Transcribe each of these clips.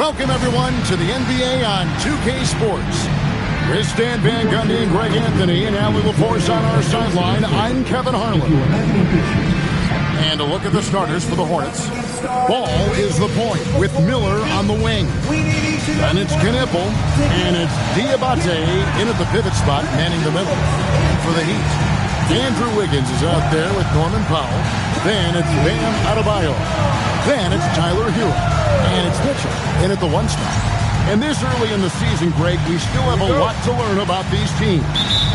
Welcome, everyone, to the NBA on 2K Sports. With Stan Van Gundy and Greg Anthony, and now we will force on our sideline. I'm Kevin Harlan. And a look at the starters for the Hornets. Ball is the point with Miller on the wing. And it's Knippel, and it's Diabate in at the pivot spot, manning the middle. And for the Heat, Andrew Wiggins is out there with Norman Powell. Then it's Bam Adebayo. Then it's Tyler Hero. And it's Mitchell in at the one spot. And this early in the season, Greg, we still have a lot to learn about these teams.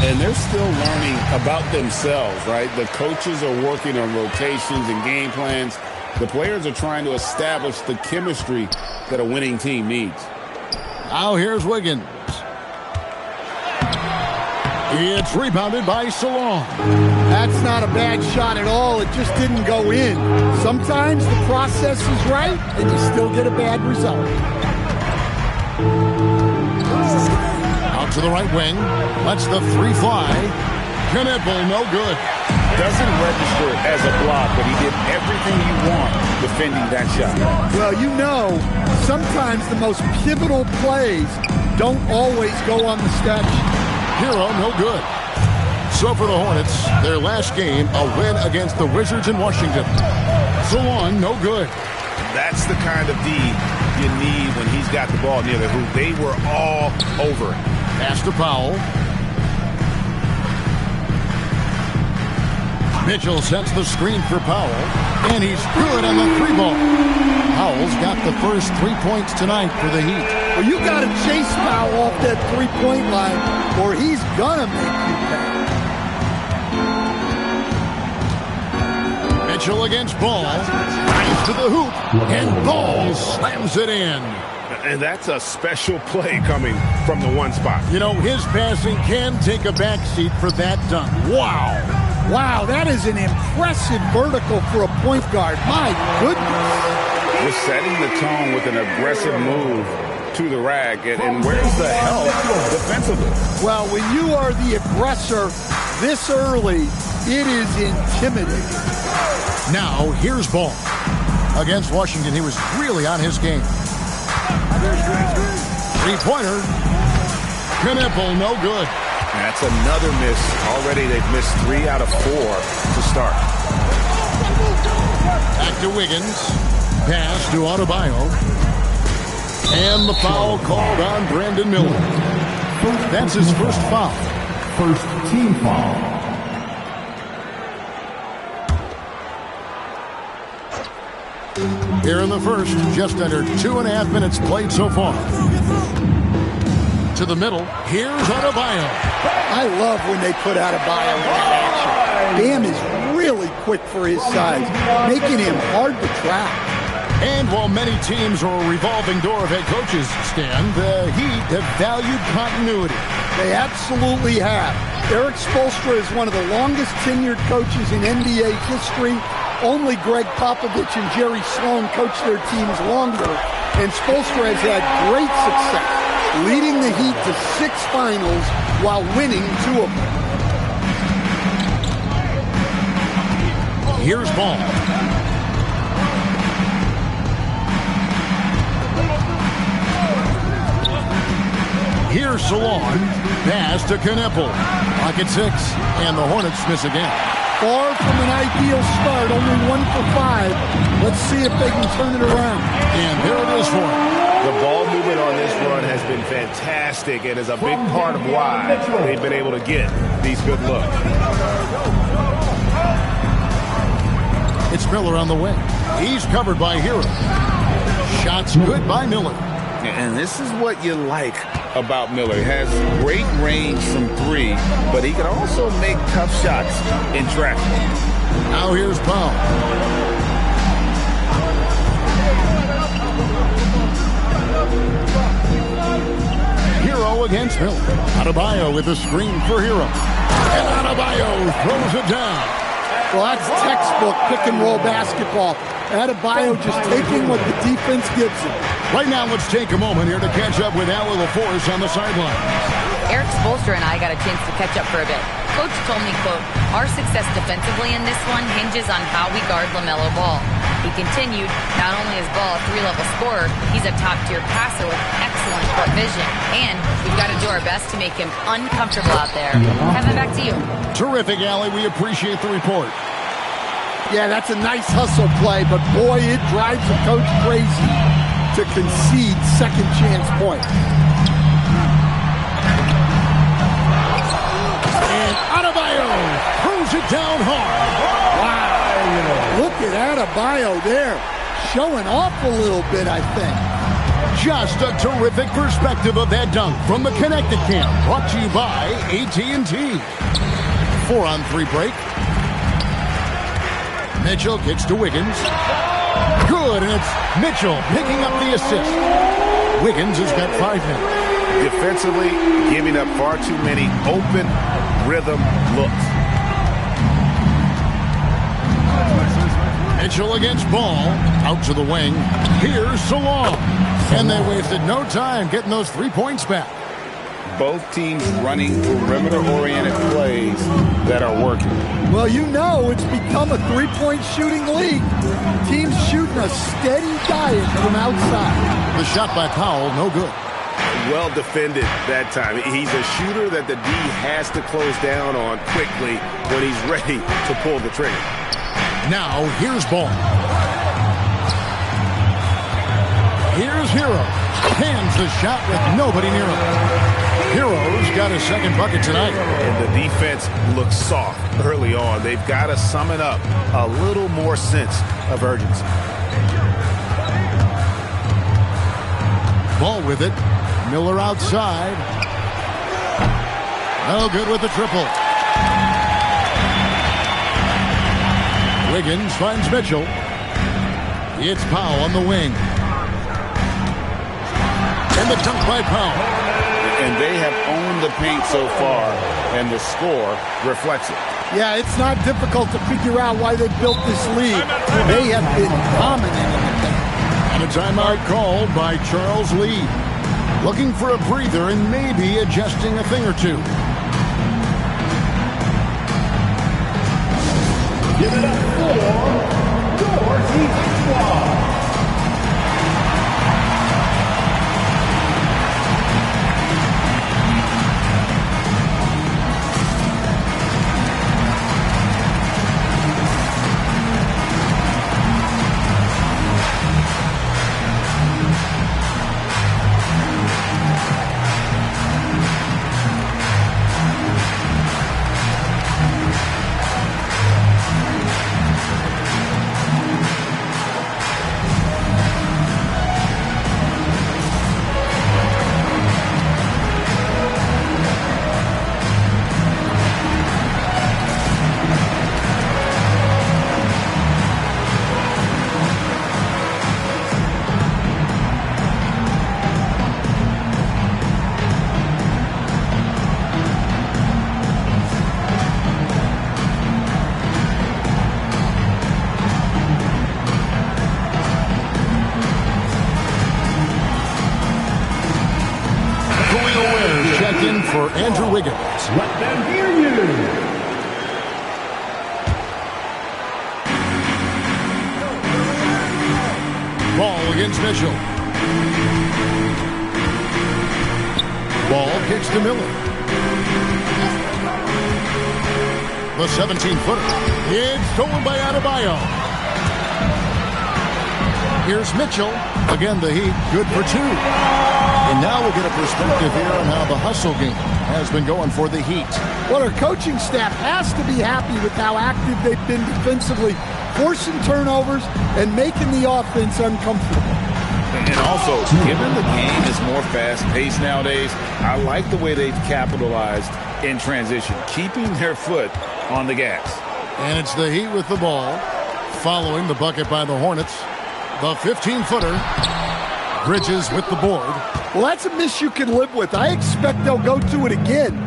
And they're still learning about themselves, right? The coaches are working on rotations and game plans. The players are trying to establish the chemistry that a winning team needs. Now here's Wiggins. It's rebounded by Salon. That's not a bad shot at all. It just didn't go in. Sometimes the process is right, and you still get a bad result. Out to the right wing. Lets the three fly. Knippel, no good. Doesn't register as a block, but he did everything you want defending that shot. Well, you know, sometimes the most pivotal plays don't always go on the stat sheet. Hero, no good. So for the Hornets, their last game, a win against the Wizards in Washington. Salon, no good. That's the kind of D you need when he's got the ball near the hoop. They were all over it. Pass to Powell. Mitchell sets the screen for Powell, and he's good on the three ball. Powell's got the first 3 points tonight for the Heat. Well, you got to chase Powell off that three-point line, or he's gonna make you pay. Mitchell against Ball, drives to the hoop, and Ball slams it in. And that's a special play coming from the one spot. You know, his passing can take a backseat for that dunk. Wow. Wow, that is an impressive vertical for a point guard. My goodness. We're setting the tone with an aggressive move to the rack. And where's the help defensively? Well, when you are the aggressor this early, it is intimidating. Now, here's Ball. Against Washington, he was really on his game. Three-pointer. Knippel, no good. That's another miss. Already they've missed 3 out of 4 to start. Back to Wiggins. Pass to Adebayo. And the foul called on Brandon Miller. That's his first foul. First team foul. Here in the first, just under 2.5 minutes played so far. To the middle, here's Adebayo. I love when they put Adebayo in that action. Bam is really quick for his size, making him hard to track. And while many teams are a revolving door of head coaches, Stan, the Heat have valued continuity. They absolutely have. Eric Spoelstra is one of the longest tenured coaches in NBA history. Only Greg Popovich and Jerry Sloan coached their teams longer, and Spoelstra has had great success, leading the Heat to 6 finals while winning 2 of them. Here's Ball. Here's Salon. Pass to Knippel. Pocket 6, and the Hornets miss again. Far from an ideal start, only 1 for 5. Let's see if they can turn it around. And there it is for him. The ball movement on this run has been fantastic and is a big part of why they've been able to get these good looks. It's Miller on the wing. He's covered by Hero. Shots good by Miller. And this is what you like about Miller. He has great range from 3, but he can also make tough shots in traffic. Now here's Powell. Hero against Miller. Adebayo with a screen for Hero. And Adebayo throws it down. Well, that's textbook pick-and-roll basketball. Adebayo just taking what the defense gives him. Right now, let's take a moment here to catch up with Al LaForce on the sideline. Eric Spoelstra and I got a chance to catch up for a bit. Coach told me, quote, our success defensively in this one hinges on how we guard LaMelo Ball. He continued, not only is Ball a 3-level scorer, he's a top-tier passer with excellent court vision. And we've got to do our best to make him uncomfortable out there. Kevin, back to you. Terrific, Allie. We appreciate the report. Yeah, that's a nice hustle play, but boy, it drives the coach crazy to concede second chance points. And Adebayo throws it down hard. Wow. Look at Adebayo there. Showing off a little bit, I think. Just a terrific perspective of that dunk from the Connected Cam. Brought to you by AT&T. 4-on-3 break. Mitchell kicks to Wiggins. Good, and it's Mitchell picking up the assist. Wiggins has got 5 now. Defensively, giving up far too many open rhythm looks. Mitchell against Ball. Out to the wing. Here's Salon. And they wasted no time getting those 3 points back. Both teams running perimeter-oriented plays that are working. Well, you know it's become a three-point shooting league. Teams shooting a steady diet from outside. The shot by Powell, no good. Well defended that time. He's a shooter that the D has to close down on quickly when he's ready to pull the trigger. Now, here's Ball. Here's Hero. Hands the shot with nobody near him. Hero's got his second bucket tonight. And the defense looks soft early on. They've got to summon up a little more sense of urgency. Ball with it. Miller outside. No good with the triple. Wiggins finds Mitchell. It's Powell on the wing. And the dunk by Powell. And they have owned the paint so far, and the score reflects it. Yeah, it's not difficult to figure out why they built this league. They have been dominant in the paint. And a timeout called by Charles Lee. Looking for a breather and maybe adjusting a thing or two. Give it up for your squad. For Andrew Wiggins. Let them hear you. Ball against Mitchell. Ball kicks to Miller. The 17-footer. It's stolen by Adebayo. Here's Mitchell. Again, the Heat good for 2. And now we'll get a perspective here on how the hustle game has been going for the Heat. Well, our coaching staff has to be happy with how active they've been defensively, forcing turnovers and making the offense uncomfortable. And also, given the game is more fast-paced nowadays, I like the way they've capitalized in transition, keeping their foot on the gas. And it's the Heat with the ball, following the bucket by the Hornets. The 15-footer. Bridges with the board. Well, that's a miss you can live with. I expect they'll go to it again,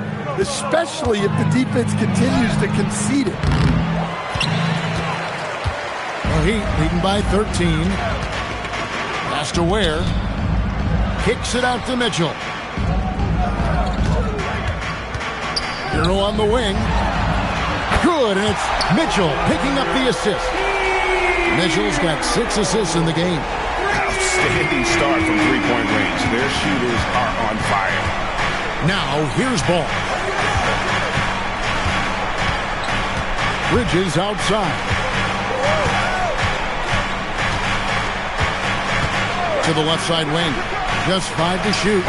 especially if the defense continues to concede it. The Heat leading by 13. Pass to Ware. Kicks it out to Mitchell. Hero on the wing. Good, and it's Mitchell picking up the assist. Mitchell's got 6 assists in the game. Outstanding start from three-point range. Their shooters are on fire. Now, here's Ball. Bridges outside. To the left side wing. Just 5 to shoot.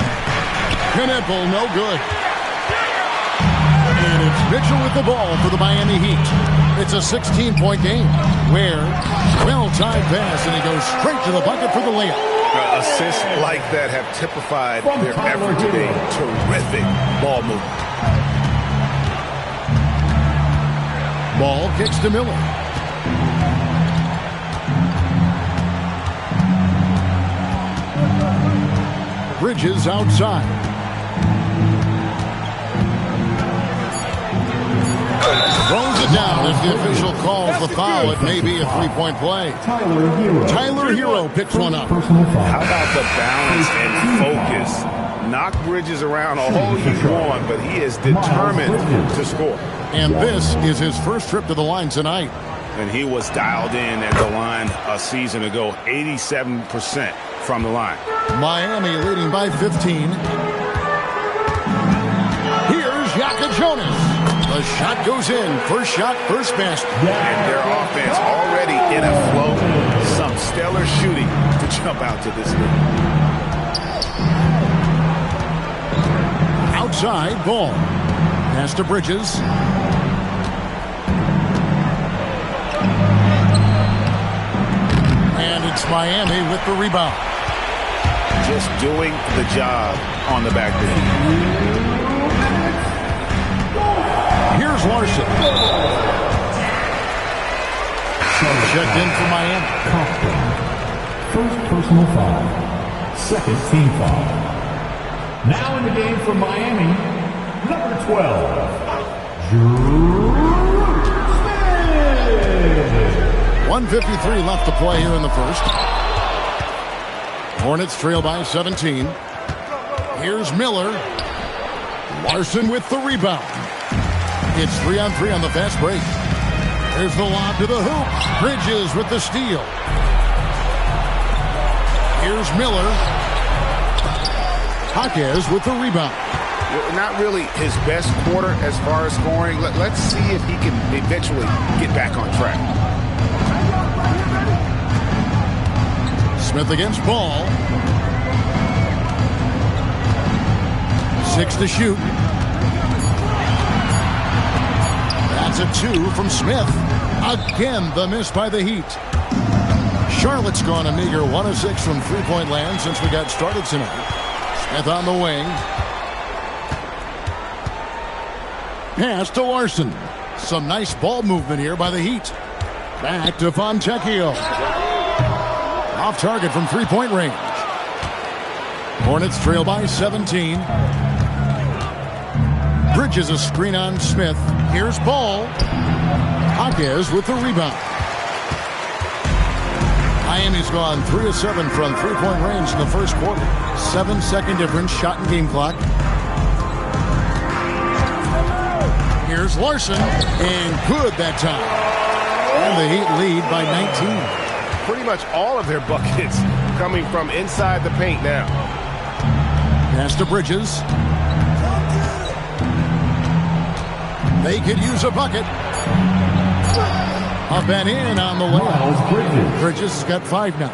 Knipple, no good. And it's Mitchell with the ball for the Miami Heat. It's a 16-point game. Where, well-timed pass, and he goes straight to the bucket for the layup. Assists like that have typified their effort today. Terrific ball movement. Ball kicks to Miller. Bridges outside. Throws it down as the official calls the foul. It may be a three-point play. Tyler Hero picks one up. How about the balance and focus? Knock Bridges around all you want, but he is determined to score. And this is his first trip to the line tonight. And he was dialed in at the line a season ago, 87% from the line. Miami leading by 15. Here's Yaka Jonas. The shot goes in. First shot, first basket. And their offense already in a flow. Some stellar shooting to jump out to this lead. Outside, Ball. Pass to Bridges. And it's Miami with the rebound. Just doing the job on the back end. Here's Larson. Checked in for Miami. First personal foul. Second team foul. Now in the game for Miami, number 12, Drew Smith. 1:53 left to play here in the first. Hornets trail by 17. Here's Miller. Larson with the rebound. It's 3-on-3 on the fast break. There's the lob to the hoop. Bridges with the steal. Here's Miller. Jaquez with the rebound. Not really his best quarter as far as scoring. Let's see if he can eventually get back on track. Smith against Ball. 6 to shoot. That's a 2 from Smith. Again, the miss by the Heat. Charlotte's gone a meager 1 of 6 from three-point land since we got started tonight. Smith on the wing. Pass to Larson. Some nice ball movement here by the Heat. Back to Fontecchio. Off target from three-point range. Hornets trail by 17. Bridges a screen on Smith. Here's Ball. Jaquez with the rebound. Miami's gone 3 of 7 from three-point range in the first quarter. 7-second difference, shot and game clock. Here's Larson, and good that time. And the Heat lead by 19. Pretty much all of their buckets coming from inside the paint now. Pass to Bridges. They could use a bucket. Up and in on the layup. Bridges has got 5 now.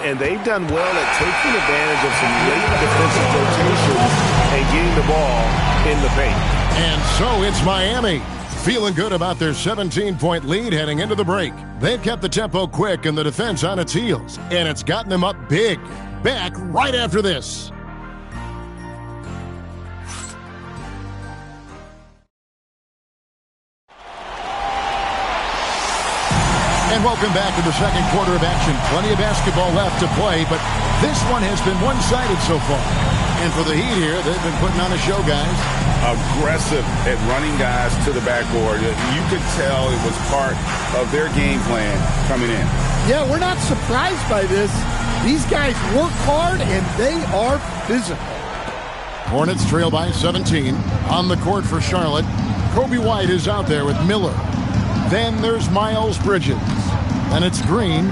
And they've done well at taking advantage of some late defensive rotations and getting the ball in the paint. And so it's Miami, feeling good about their 17-point lead heading into the break. They've kept the tempo quick and the defense on its heels, and it's gotten them up big. Back right after this. And welcome back to the second quarter of action. Plenty of basketball left to play, but this one has been one-sided so far. And for the Heat here, they've been putting on a show, guys. Aggressive at running guys to the backboard. You could tell it was part of their game plan coming in. Yeah, we're not surprised by this. These guys work hard, and they are physical. Hornets trail by 17. On the court for Charlotte, Kobe White is out there with Miller. Then there's Miles Bridges. And it's Green.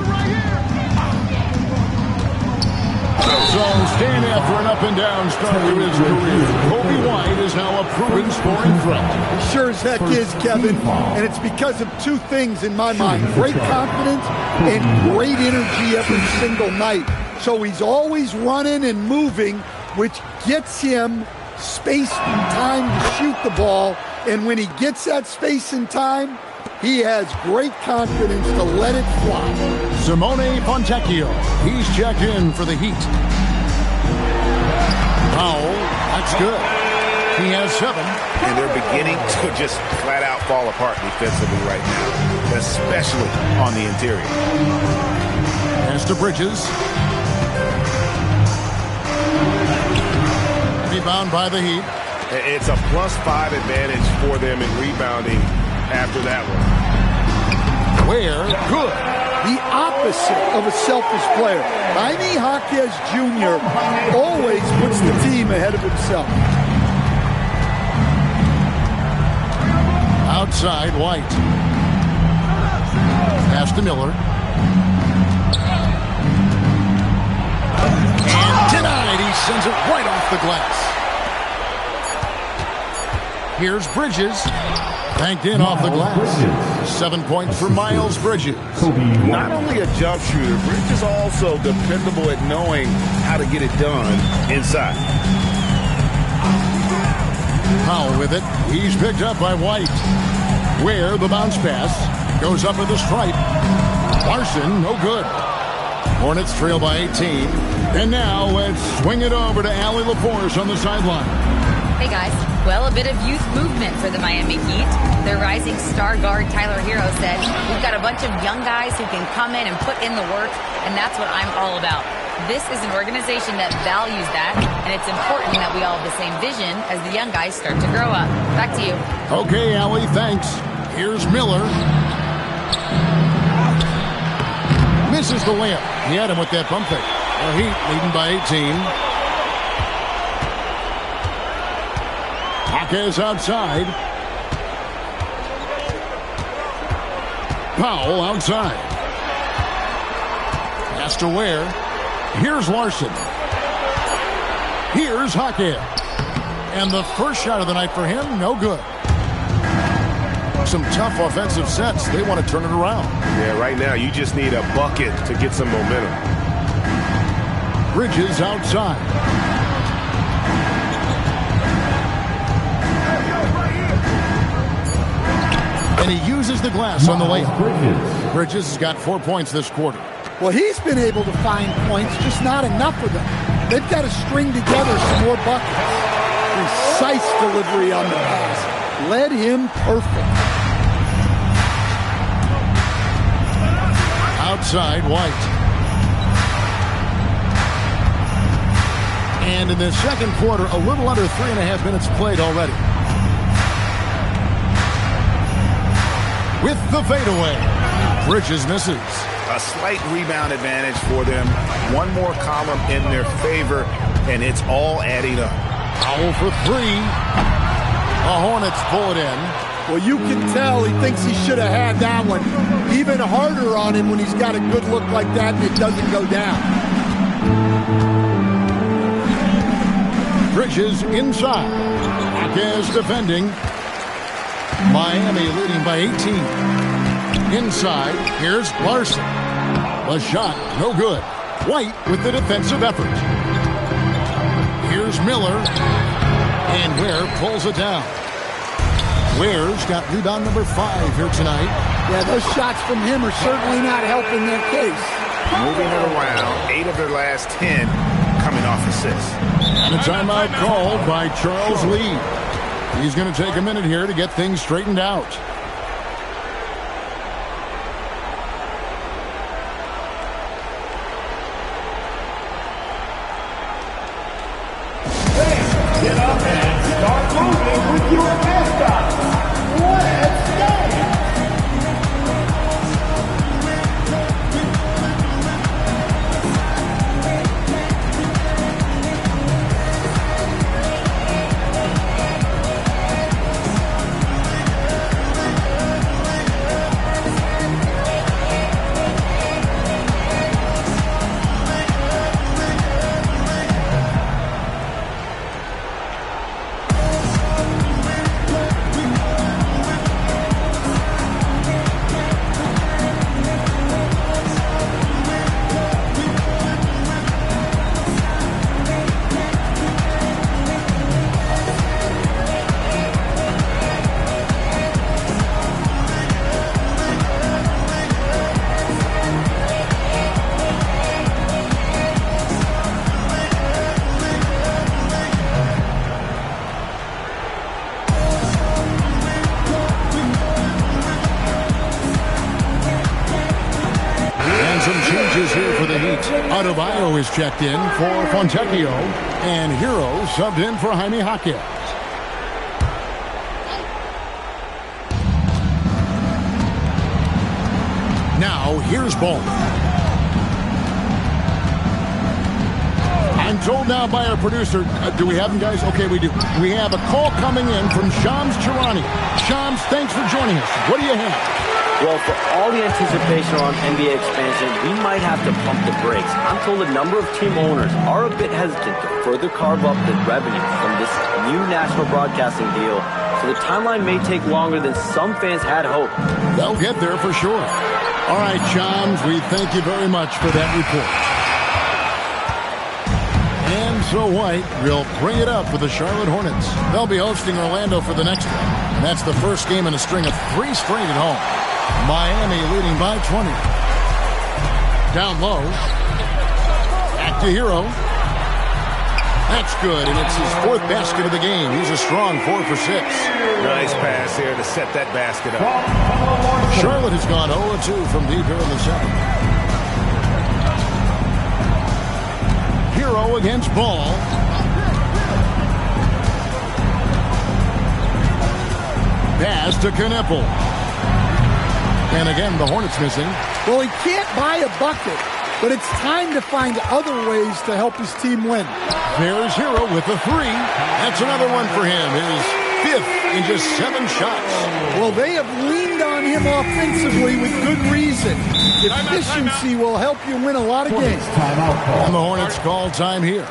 So stand after an up-and-down start to his career. Kobe White is now a proven scoring threat. He sure as heck is, Kevin. And it's because of two things in my mind. Great confidence and great energy every single night. So he's always running and moving, which gets him space and time to shoot the ball. And when he gets that space and time, he has great confidence to let it fly. Simone Fontecchio, he's checked in for the Heat. Powell, that's good. He has 7. And they're beginning to just flat out fall apart defensively right now, especially on the interior. Pass to Bridges. Rebound by the Heat. It's a +5 advantage for them in rebounding after that one. Where? Good. The opposite of a selfish player. Jaime Jaquez Jr. always puts the team ahead of himself. Outside, White. Pass to Miller. And denied. He sends it right off the glass. Here's Bridges. Banked in off the glass. 7 points for Miles Bridges. Not only a jump shooter, Bridges also dependable at knowing how to get it done inside. Powell with it. He's picked up by White. Where the bounce pass goes up with the stripe. Larson, no good. Hornets trail by 18. And now let's swing it over to Allie LaForce on the sideline. Hey guys, well, a bit of youth movement for the Miami Heat. Their rising star guard Tyler Hero said, we've got a bunch of young guys who can come in and put in the work, and that's what I'm all about. This is an organization that values that, and it's important that we all have the same vision as the young guys start to grow up. Back to you. Okay, Allie, thanks. Here's Miller. Misses the layup. He had him with that pump fake. The Heat leading by 18. Jaquez outside. Powell outside. Pass to Ware. Here's Larson. Here's Jaquez. And the first shot of the night for him, no good. Some tough offensive sets. They want to turn it around. Yeah, right now you just need a bucket to get some momentum. Bridges outside. And he uses the glass on the layup. Bridges has got 4 points this quarter. Well, he's been able to find points, just not enough of them. They've got to string together some more buckets. Precise delivery on the pass. Led him perfect. Outside, White. And in the second quarter, a little under 3.5 minutes played already. With the fadeaway, Bridges misses. A slight rebound advantage for them. One more column in their favor, and it's all adding up. Powell for 3. The Hornets pull it in. Well, you can tell he thinks he should have had that one. Even harder on him when he's got a good look like that and it doesn't go down. Bridges inside. Jaquez defending. Miami leading by 18. Inside, here's Larson. The shot, no good. White with the defensive effort. Here's Miller. And Ware pulls it down. Ware's got rebound number 5 here tonight. Yeah, those shots from him are certainly not helping their case. Moving it around, 8 of their last 10 coming off assists. And a timeout called by Charles Lee. He's going to take a minute here to get things straightened out. Get up and start moving with your mascot. Let's go! some changes here for the Heat. Adebayo is checked in for Fontecchio, and Hero subbed in for Jaime Jaquez. Now, here's Ball. I'm told now by our producer, do we have him, guys? Okay, we do. We have a call coming in from Shams Charania. Shams, thanks for joining us. What do you have? Well, for all the anticipation on NBA expansion, we might have to pump the brakes. I'm told a number of team owners are a bit hesitant to further carve up the revenue from this new national broadcasting deal, so the timeline may take longer than some fans had hoped. They'll get there for sure. All right, Shams, we thank you very much for that report. And so White will bring it up for the Charlotte Hornets. They'll be hosting Orlando for the next one. And that's the first game in a string of 3 straight at home. Miami leading by 20. Down low. Back to Hero. That's good, and it's his 4th basket of the game. He's a strong 4 for 6. Nice pass here to set that basket up. Charlotte has gone 0-2 from deep here in the 7th. Hero against Ball. Pass to Kneppel. And again, the Hornets missing. Well, he can't buy a bucket, but it's time to find other ways to help his team win. There's Hero with the 3. That's another one for him. His 5th in just 7 shots. Well, they have leaned on him offensively with good reason. Efficiency will help you win a lot of games. And the Hornets call time here.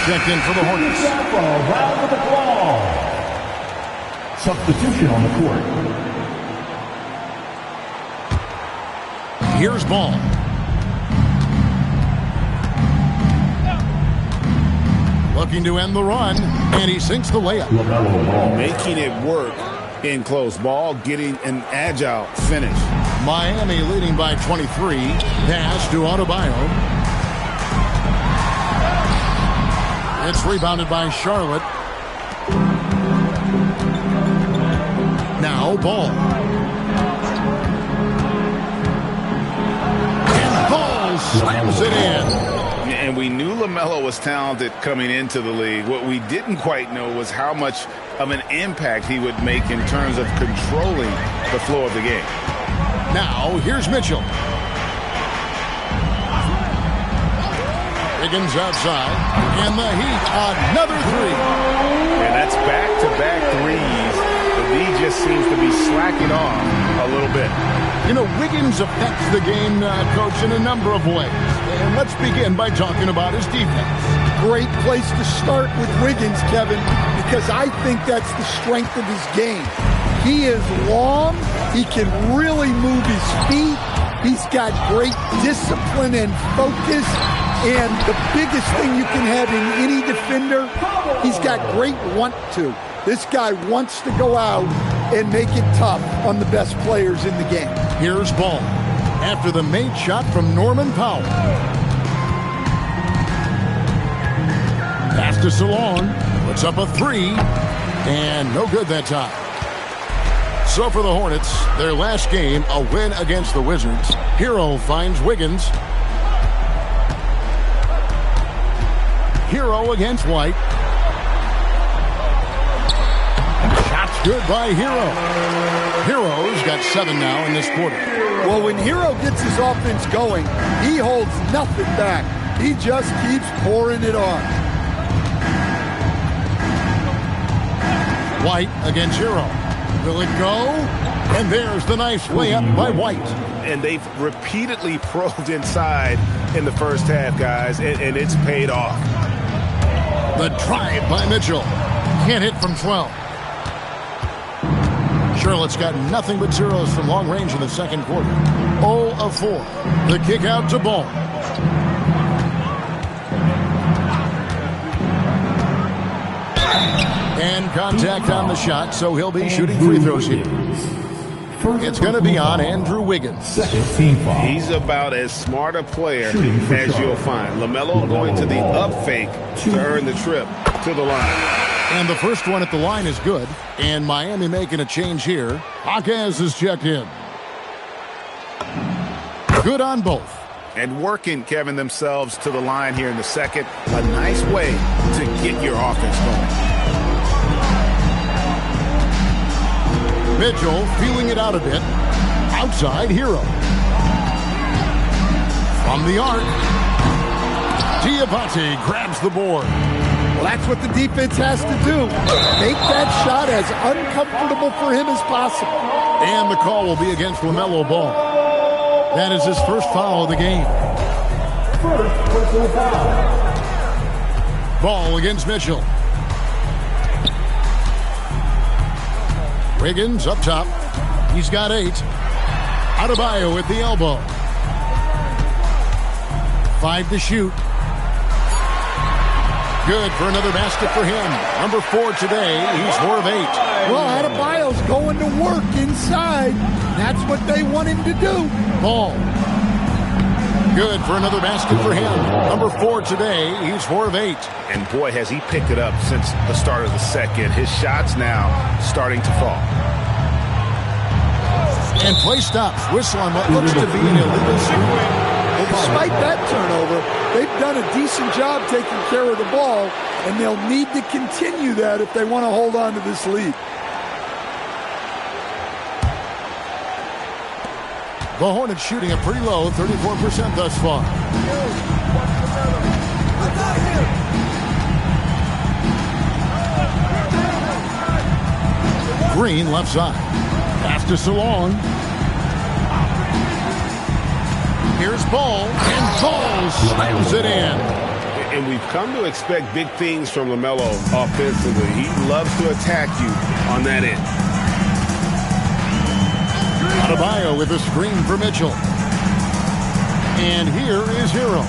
Checked in for the Hornets. Round of applause. Substitution on the court. Here's Ball. Looking to end the run, and he sinks the layup. Making it work in close ball, getting an agile finish. Miami leading by 23. Pass to Adebayo. It's rebounded by Charlotte. Now Ball. And Ball slams it in. And we knew LaMelo was talented coming into the league. What we didn't quite know was how much of an impact he would make in terms of controlling the flow of the game. Now here's Mitchell. Wiggins outside, and the Heat, another 3. And that's back-to-back threes. The D just seems to be slacking off a little bit. You know, Wiggins affects the game, Coach, in a number of ways. And let's begin by talking about his defense. Great place to start with Wiggins, Kevin, because I think that's the strength of his game. He is long. He can really move his feet. He's got great discipline and focus. And the biggest thing you can have in any defender, he's got great want to. This guy wants to go out and make it tough on the best players in the game. Here's Ball after the made shot from Norman Powell. Pass to Salon, puts up a 3, and no good that time. So for the Hornets, their last game, a win against the Wizards. Hero finds Wiggins. Hero against White. Shot's good by Hero. Hero's got 7 now in this quarter. Well, when Hero gets his offense going, he holds nothing back. He just keeps pouring it on. White against Hero. Will it go? And there's the nice layup by White. And they've repeatedly probed inside in the first half, guys, and it's paid off. The drive by Mitchell. Can't hit from 12. Charlotte's got nothing but zeros from long range in the second quarter. 0 of 4. The kick out to Ball. And contact on the shot, so he'll be shooting free throws here. It's going to be on Andrew Wiggins. He's about as smart a player as you'll find. LaMelo going to the up fake to earn the trip to the line. And the first one at the line is good. And Miami making a change here. Jaquez is checked in. Good on both. And working, Kevin, themselves to the line here in the second. A nice way to get your offense going. Mitchell feeling it out a bit. Outside Hero. From the arc. Diabate grabs the board. Well, that's what the defense has to do. Make that shot as uncomfortable for him as possible. And the call will be against LaMelo Ball. That is his first foul of the game. Ball against Mitchell. Wiggins up top. He's got 8. Adebayo at the elbow. 5 to shoot. Good for another basket for him. Number 4 today. He's 4 of 8. Well, Adebayo's going to work inside. That's what they want him to do. Ball. Good for another basket for him. Number 4 today. He's 4 of 8. And boy, has he picked it up since the start of the second. His shots now starting to fall. And play stops. Whistle on what looks to be an illegal swing. Well, despite that turnover, they've done a decent job taking care of the ball, and they'll need to continue that if they want to hold on to this lead. The Hornets shooting a pretty low, 34% thus far. Green left side. Pass to Salon. Here's Ball, and Ball slams it in. And we've come to expect big things from LaMelo offensively. He loves to attack you on that end. Adebayo with a screen for Mitchell. And here is Hero.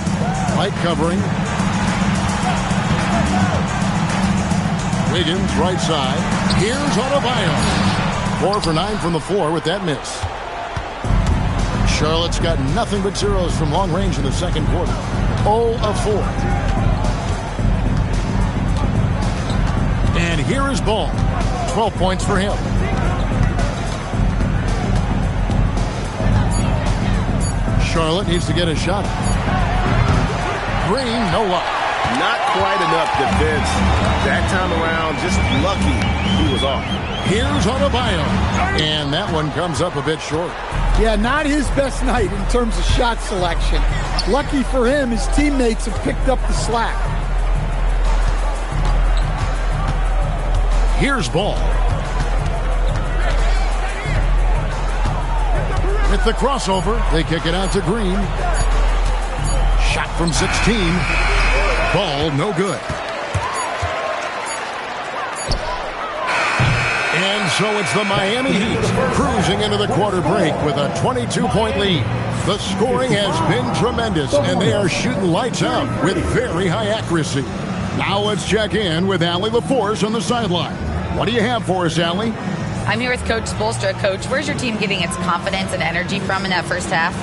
Light covering. Wiggins right side. Here's Adebayo. 4 for 9 from the floor with that miss. Charlotte's got nothing but zeros from long range in the second quarter. 0 of 4. And here is Ball. 12 points for him. Charlotte needs to get a shot. Green, no luck. Not quite enough defense. That time around, just lucky he was off. Here's Adebayo. And that one comes up a bit short. Yeah, not his best night in terms of shot selection. Lucky for him, his teammates have picked up the slack. Here's Ball. With the crossover, they kick it out to Green. Shot from 16. Ball, no good. And so it's the Miami Heat cruising into the quarter break with a 22-point lead. The scoring has been tremendous, and they are shooting lights out with very high accuracy. Now let's check in with Allie LaForce on the sideline. What do you have for us, Allie? I'm here with Coach Spoelstra. Coach, where's your team getting its confidence and energy from in that first half?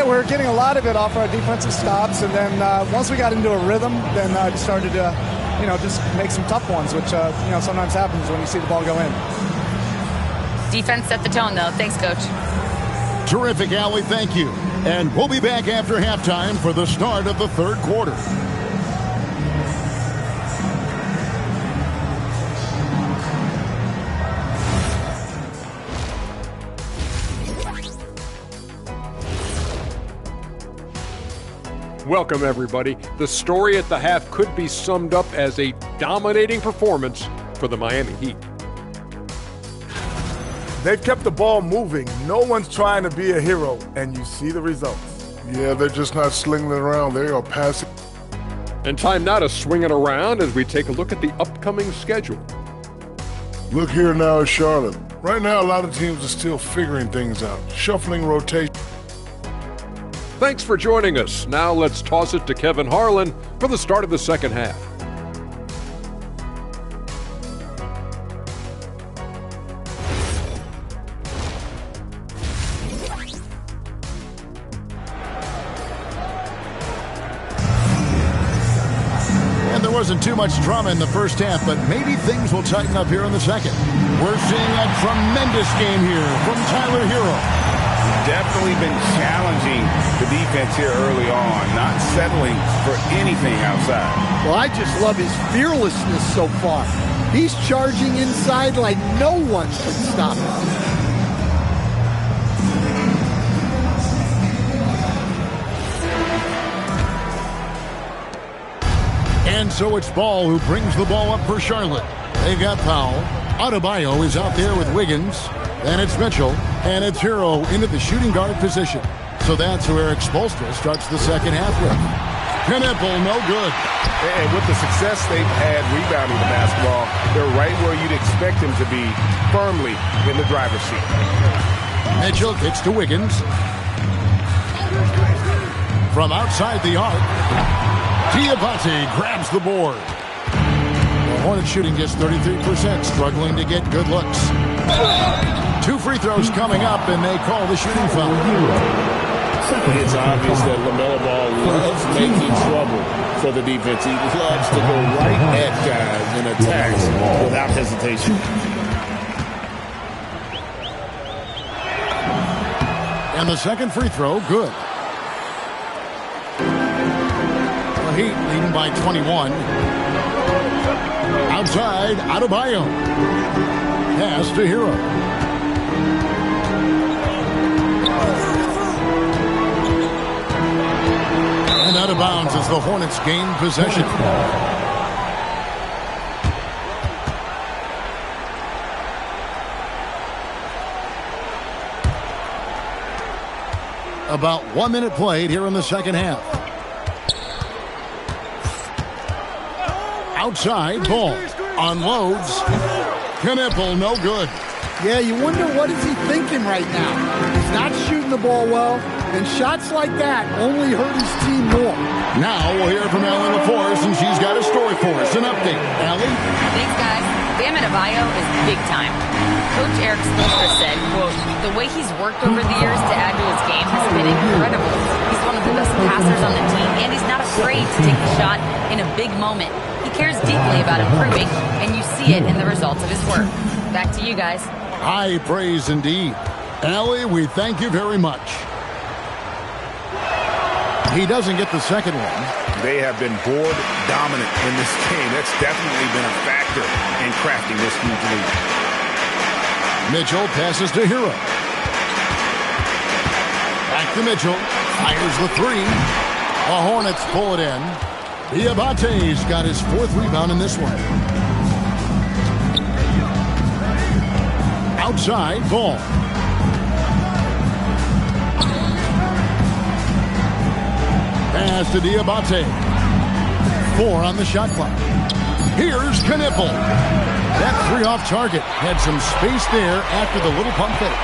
We're getting a lot of it off our defensive stops, and then once we got into a rhythm, then just started to, just make some tough ones, which sometimes happens when you see the ball go in. Defense set the tone, though. Thanks, Coach. Terrific, Allie. Thank you. And we'll be back after halftime for the start of the third quarter. Welcome, everybody. The story at the half could be summed up as a dominating performance for the Miami Heat. They've kept the ball moving. No one's trying to be a hero, and you see the results. Yeah, they're just not slinging it around. They are passing. And time now to swing it around as we take a look at the upcoming schedule. Look here now at Charlotte. Right now, a lot of teams are still figuring things out, shuffling rotation. Thanks for joining us. Now let's toss it to Kevin Harlan for the start of the second half. And there wasn't too much drama in the first half, but maybe things will tighten up here in the second. We're seeing a tremendous game here from Tyler Hero. Definitely been challenging the defense here early on, not settling for anything outside. Well, I just love his fearlessness so far. He's charging inside like no one can stop him. And so it's Ball who brings the ball up for Charlotte. They've got Powell. Adebayo is out there with Wiggins. Then it's Mitchell, and it's Hero into the shooting guard position. So that's who Eric Spoelstra starts the second half with. Knipple, no good. And with the success they've had rebounding the basketball, they're right where you'd expect them to be, firmly in the driver's seat. Mitchell kicks to Wiggins. From outside the arc, Diabate grabs the board. The Hornets shooting just 33%, struggling to get good looks. 2 free throws coming up, and they call the shooting foul. It's obvious that LaMelo Ball loves making trouble for the defense. He loves to go right at guys and attacks without hesitation. And the second free throw, good. The Heat leading by 21. Outside, Adebayo. Pass to Hero. And out of bounds as the Hornets gain possession. About 1 minute played here in the second half. Outside, Ball unloads. Knipple, no good. Yeah, you wonder what is he thinking right now. He's not shooting the ball well, and shots like that only hurt his team more. Now we'll hear from Allie LaForce, and she's got a story for us. An update. Allie? Thanks, guys. Bam Adebayo is big time. Coach Eric Spoelstra said, quote, the way he's worked over the years to add to his game has been incredible. He's one of the best passers on the team, and he's not afraid to take the shot in a big moment. He cares deeply about improving, and you see it in the results of his work. Back to you guys. High praise indeed. Allie, we thank you very much. He doesn't get the second one. They have been board dominant in this game. That's definitely been a factor in crafting this huge lead. Mitchell passes to Hero. Back to Mitchell. Fires the three. The Hornets pull it in. Diabate's got his 4th rebound in this one. Outside, Ball. Pass to Diabate. 4 on the shot clock. Here's Knipple. That 3 off target had some space there after the little pump fake.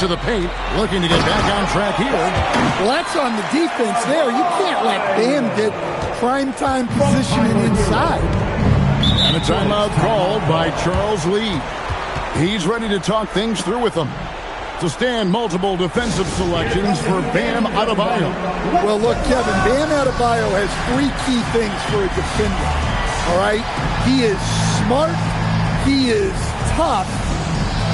To the paint, looking to get back on track here. Well, that's on the defense there. You can't let Bam get primetime positioning inside. And a timeout called by Charles Lee. He's ready to talk things through with them. To stand multiple defensive selections for Bam Adebayo. Well, look, Kevin, Bam Adebayo has 3 key things for a defender. All right? He is smart, he is tough,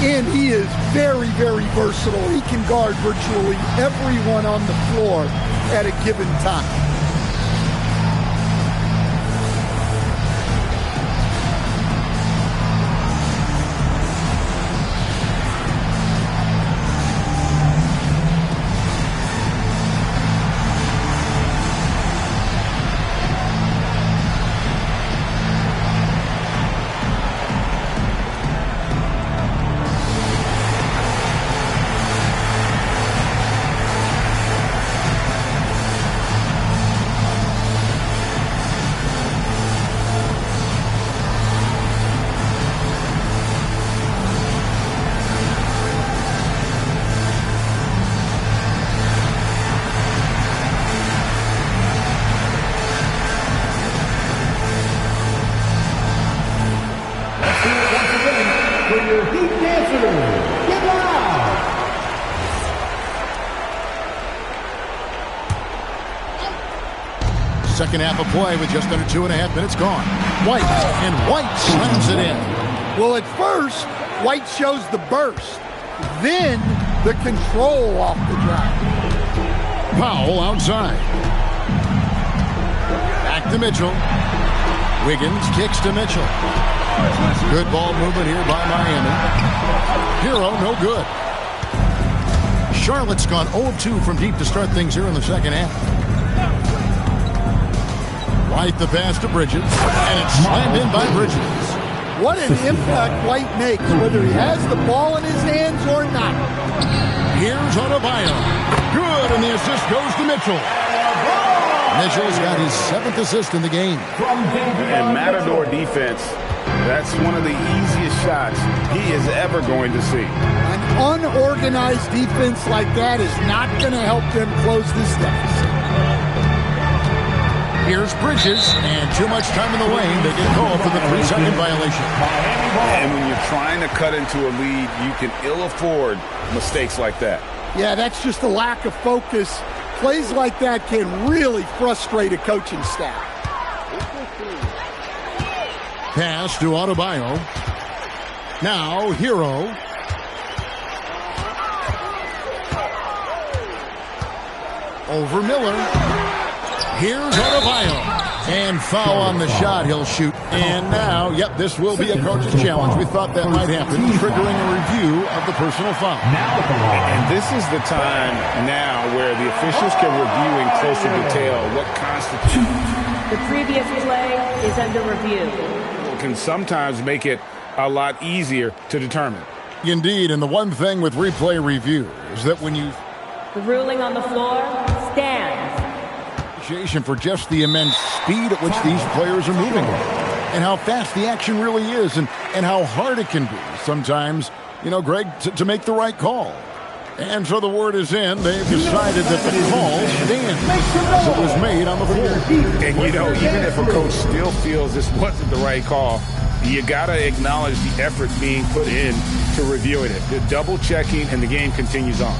And he is very, very versatile. He can guard virtually everyone on the floor at a given time. Second half of play with just under 2.5 minutes gone. White slams it in. Well, at first, White shows the burst, then the control off the drive. Powell outside. Back to Mitchell. Wiggins kicks to Mitchell. Good ball movement here by Miami. Hero, no good. Charlotte's gone 0-2 from deep to start things here in the second half. White the pass to Bridges, and it's slammed in by Bridges. What an impact White makes, whether he has the ball in his hands or not. Here's Adebayo. Good, and the assist goes to Mitchell. Mitchell's got his 7th assist in the game. And Matador defense, that's one of the easiest shots he is ever going to see. An unorganized defense like that is not going to help them close this deficit. Here's Bridges, and too much time in the lane. They get called for the 3-second violation. And when you're trying to cut into a lead, you can ill afford mistakes like that. Yeah, that's just a lack of focus. Plays like that can really frustrate a coaching staff. Pass to Adebayo. Now, Hero. Over Miller. Here's Adebayo. And foul on the shot. He'll shoot. And now, this will be a coach's challenge. We thought that might happen, triggering a review of the personal foul. And this is the time now where the officials can review in closer detail what constitutes. The previous play is under review. It can sometimes make it a lot easier to determine. Indeed, and the one thing with replay review is that when you... The ruling on the floor stands. For just the immense speed at which these players are moving and how fast the action really is and how hard it can be sometimes, Greg, to make the right call. And so the word is in. They've decided that the call stands as it was made on the floor. And, even if a coach still feels this wasn't the right call, you got to acknowledge the effort being put in to reviewing it. The double checking, and the game continues on.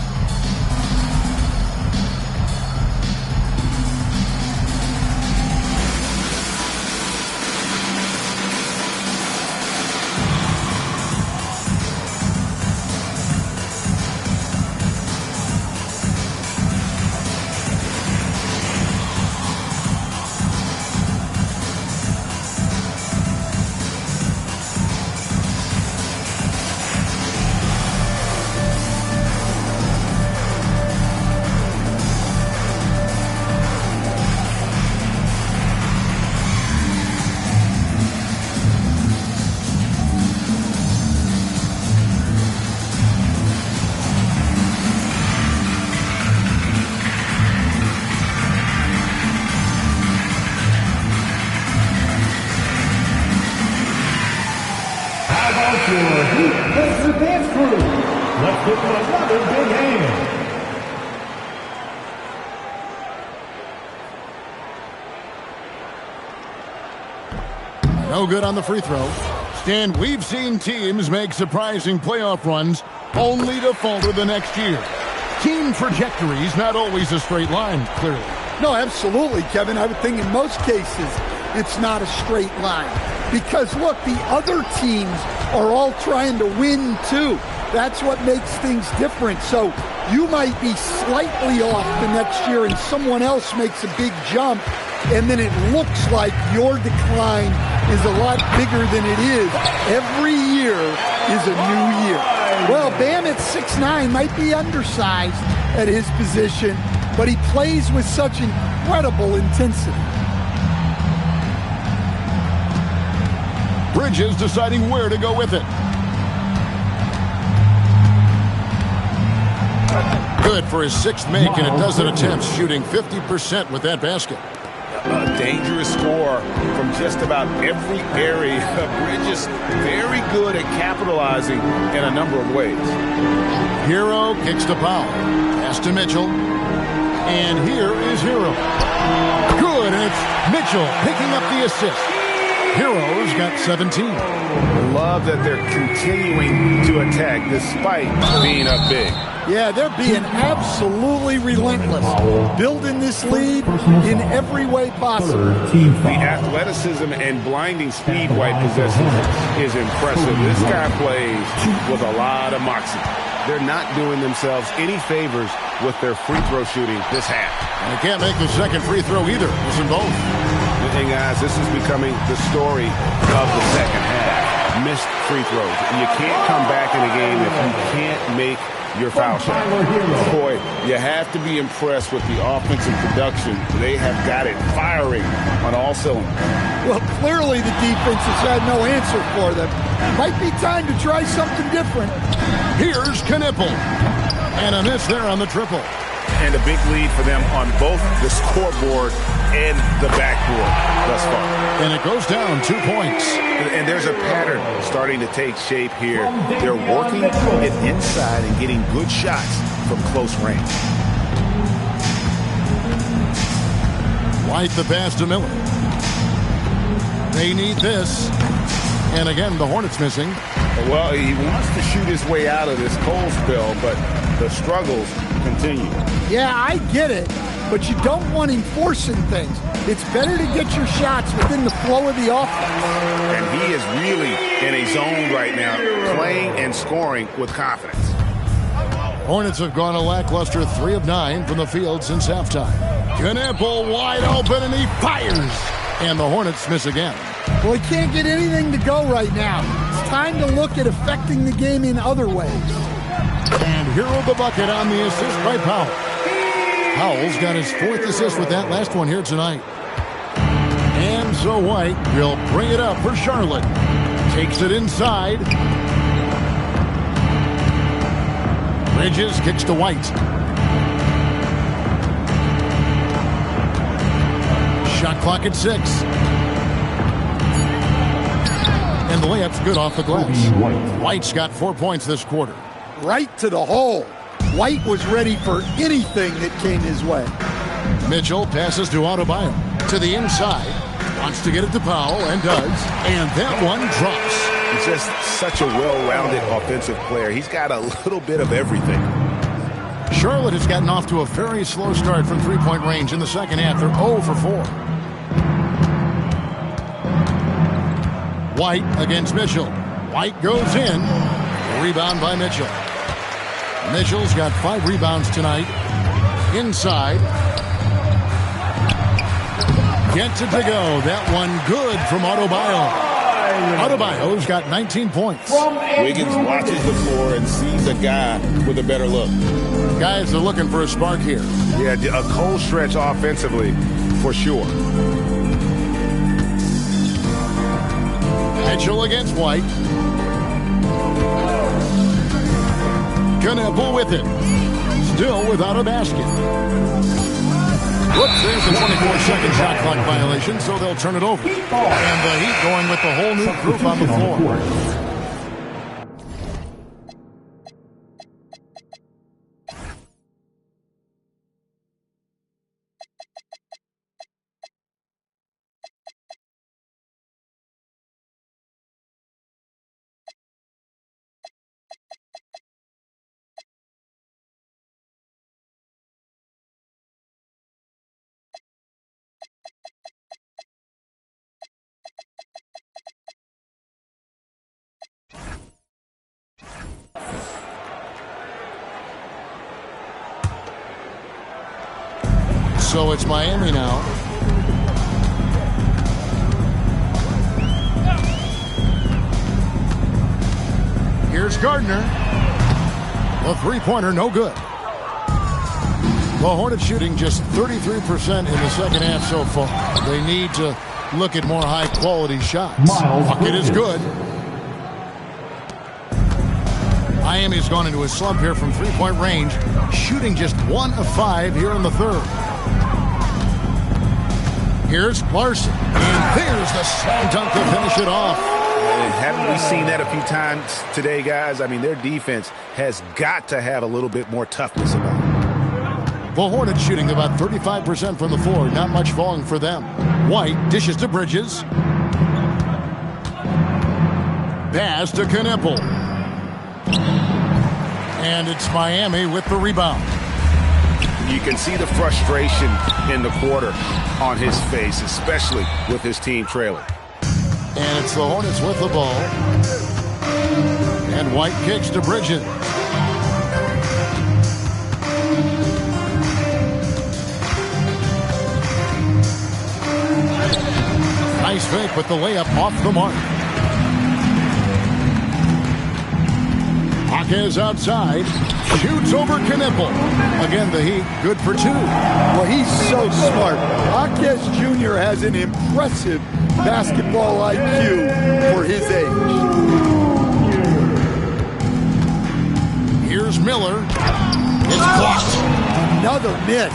No good on the free throw. Stan, we've seen teams make surprising playoff runs only to falter the next year. Team trajectory is not always a straight line, clearly. No, absolutely, Kevin. I would think in most cases it's not a straight line. because, look, the other teams are all trying to win, too. That's what makes things different. So you might be slightly off the next year and someone else makes a big jump, and then it looks like your decline is a lot bigger than it is. Every year is a new year. Well, Bam at 6'9" might be undersized at his position, but he plays with such incredible intensity. Bridges deciding where to go with it. Good for his sixth make, and a dozen attempts, shooting 50% with that basket. A dangerous score from just about every area. Bridges very good at capitalizing in a number of ways. Hero kicks to Powell. Pass to Mitchell. And here is Hero. Good, and it's Mitchell picking up the assist. Hero's got 17. Love that they're continuing to attack despite being up big. Yeah, they're being absolutely relentless, building this lead in every way possible. The athleticism and blinding speed White possesses is impressive. This guy plays with a lot of moxie. They're not doing themselves any favors with their free throw shooting this half. And they can't make the second free throw either. Listen both. And guys, this is becoming the story of the second half. Missed free throws. And you can't come back in a game if you can't make your foul shot. Boy, you have to be impressed with the offensive production. They have got it firing on all cylinders. Well, clearly the defense has had no answer for them. Might be time to try something different. Here's Knipple. And a miss there on the triple. And a big lead for them on both the scoreboard and the backboard thus far. And it goes down 2 points. And there's a pattern starting to take shape here. They're working it inside and getting good shots from close range. White the pass to Miller. They need this. And again, the Hornets missing. Well, he wants to shoot his way out of this cold spell, but the struggles continue. Yeah, I get it, but you don't want him forcing things. It's better to get your shots within the flow of the offense. And he is really in a zone right now, playing and scoring with confidence. Hornets have gone a lackluster 3 of 9 from the field since halftime. Knipple wide open, and he fires. And the Hornets miss again. Well, he can't get anything to go right now. It's time to look at affecting the game in other ways. And Hero the bucket on the assist by Powell. Powell's got his 4th assist with that last one here tonight. And so White will bring it up for Charlotte. Takes it inside. Bridges kicks to White. Shot clock at 6. And the layup's good off the glass. White's got 4 points this quarter. Right to the hole. White was ready for anything that came his way. Mitchell passes to Adebayo. To the inside. Wants to get it to Powell, and does. And that one drops. He's just such a well-rounded offensive player. He's got a little bit of everything. Charlotte has gotten off to a very slow start from three-point range in the second half. They're 0 for 4. White against Mitchell. White goes in. Rebound by Mitchell. Mitchell's got 5 rebounds tonight. Inside. Gets it to go. That one good from Adebayo. Adebayo's got 19 points. Wiggins watches the floor and sees a guy with a better look. Guys are looking for a spark here. Yeah, a cold stretch offensively for sure. Mitchell against White. Knipple with it. Still without a basket. Whoops, there's a 24-second shot clock violation, so they'll turn it over. And the Heat going with the whole new group on the floor. So it's Miami now. Here's Gardner. The three-pointer, no good. The Hornets shooting just 33% in the second half so far. They need to look at more high-quality shots. Bucket is good. Miami's gone into a slump here from three-point range, shooting just 1 of 5 here in the third. Here's Larson, and there's the slam dunk to finish it off. And haven't we seen that a few times today, guys? I mean, their defense has got to have a little bit more toughness about it. The Hornets shooting about 35% from the floor. Not much falling for them. White dishes to Bridges. Pass to Knipple. And it's Miami with the rebound. You can see the frustration in the quarter on his face, especially with his team trailing. And it's the Hornets with the ball. And White kicks to Bridges. Nice fake, but the layup off the mark. Hawkins outside. Shoots over Knipple. Again, the Heat good for 2. Well, he's so smart. Hawkins Jr. has an impressive basketball IQ for his age. Here's Miller. It's blocked. Another miss.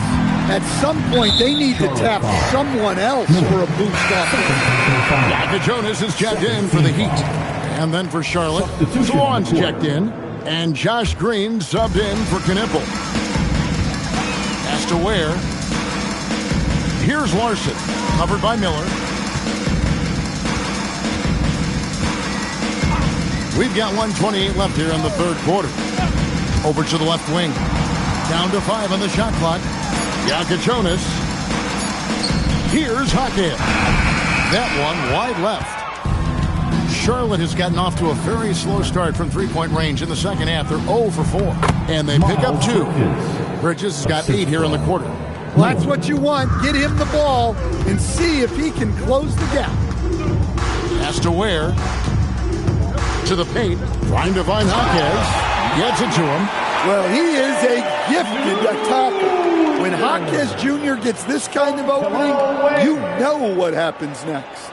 At some point, they need to tap someone else for a boost off. Jonas is checked in for the Heat. And then for Charlotte, Swan's checked in. And Josh Green subbed in for Knipple. Pass to Ware. Here's Larson. Covered by Miller. We've got 1:28 left here in the third quarter. Over to the left wing. Down to 5 on the shot clock. Jonas. Here's Hawkins. That one wide left. Charlotte has gotten off to a very slow start from three-point range in the second half. They're 0 for 4. And they pick up 2. Bridges has got 8 here in the quarter. Well, that's what you want. Get him the ball and see if he can close the gap. Pass to Ware. To the paint. Trying to find Hawkins. Gets it to him. Well, he is a gifted attacker. When Hawkins Jr. gets this kind of opening, you know what happens next.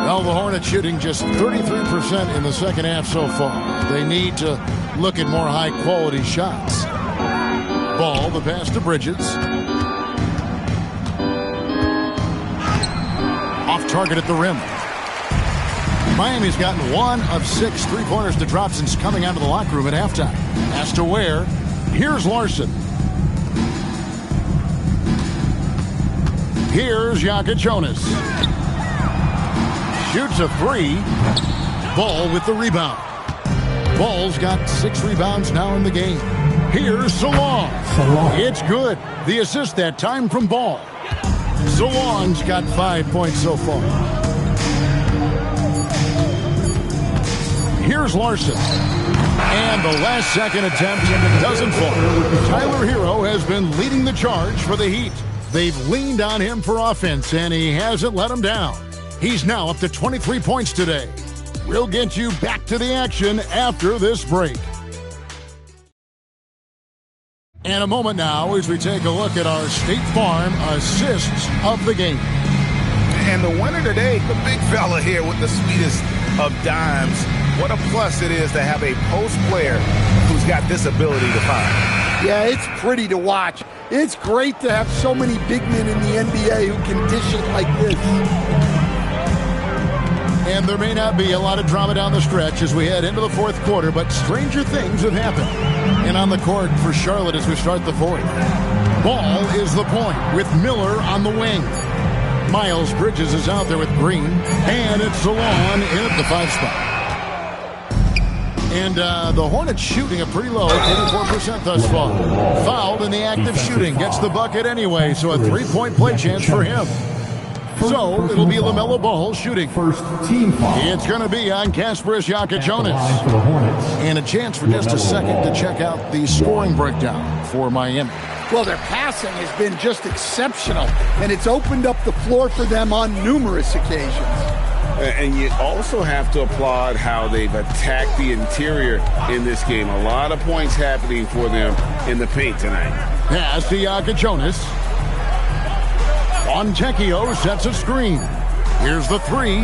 Well, the Hornets shooting just 33% in the second half so far. They need to look at more high-quality shots. Ball, the pass to Bridges. Off target at the rim. Miami's gotten 1 of 6 three-pointers to drop since coming out of the locker room at halftime. Pass to Ware. Here's Larson. Here's Jonas. Shoots a 3. Ball with the rebound. Ball's got 6 rebounds now in the game. Here's Salong. It's good. The assist that time from Ball. Salong's got 5 points so far. Here's Larson. And the last second attempt doesn't fall. Tyler Hero has been leading the charge for the Heat. They've leaned on him for offense, and he hasn't let them down. He's now up to 23 points today. We'll get you back to the action after this break. And a moment now as we take a look at our State Farm assists of the game. And the winner today, the big fella here with the sweetest of dimes. What a plus it is to have a post player who's got this ability to find. Yeah, it's pretty to watch. It's great to have so many big men in the NBA who can dish it like this. And there may not be a lot of drama down the stretch as we head into the fourth quarter, but stranger things have happened. And on the court for Charlotte as we start the fourth. Ball is the point with Miller on the wing. Miles Bridges is out there with Green. And it's Salon in at the 5 spot. And the Hornets shooting a pretty low, 84% thus far. Fouled in the act of shooting. Gets the bucket anyway, so a 3-point play chance for him. So it'll be LaMelo Ball shooting. First team foul. It's going to be on Kasparis Jonas. And a chance for just a second to check out the scoring breakdown for Miami. Well, their passing has been just exceptional, and it's opened up the floor for them on numerous occasions. And you also have to applaud how they've attacked the interior in this game. A lot of points happening for them in the paint tonight. Pass to Jonas. Fontecchio sets a screen. Here's the three.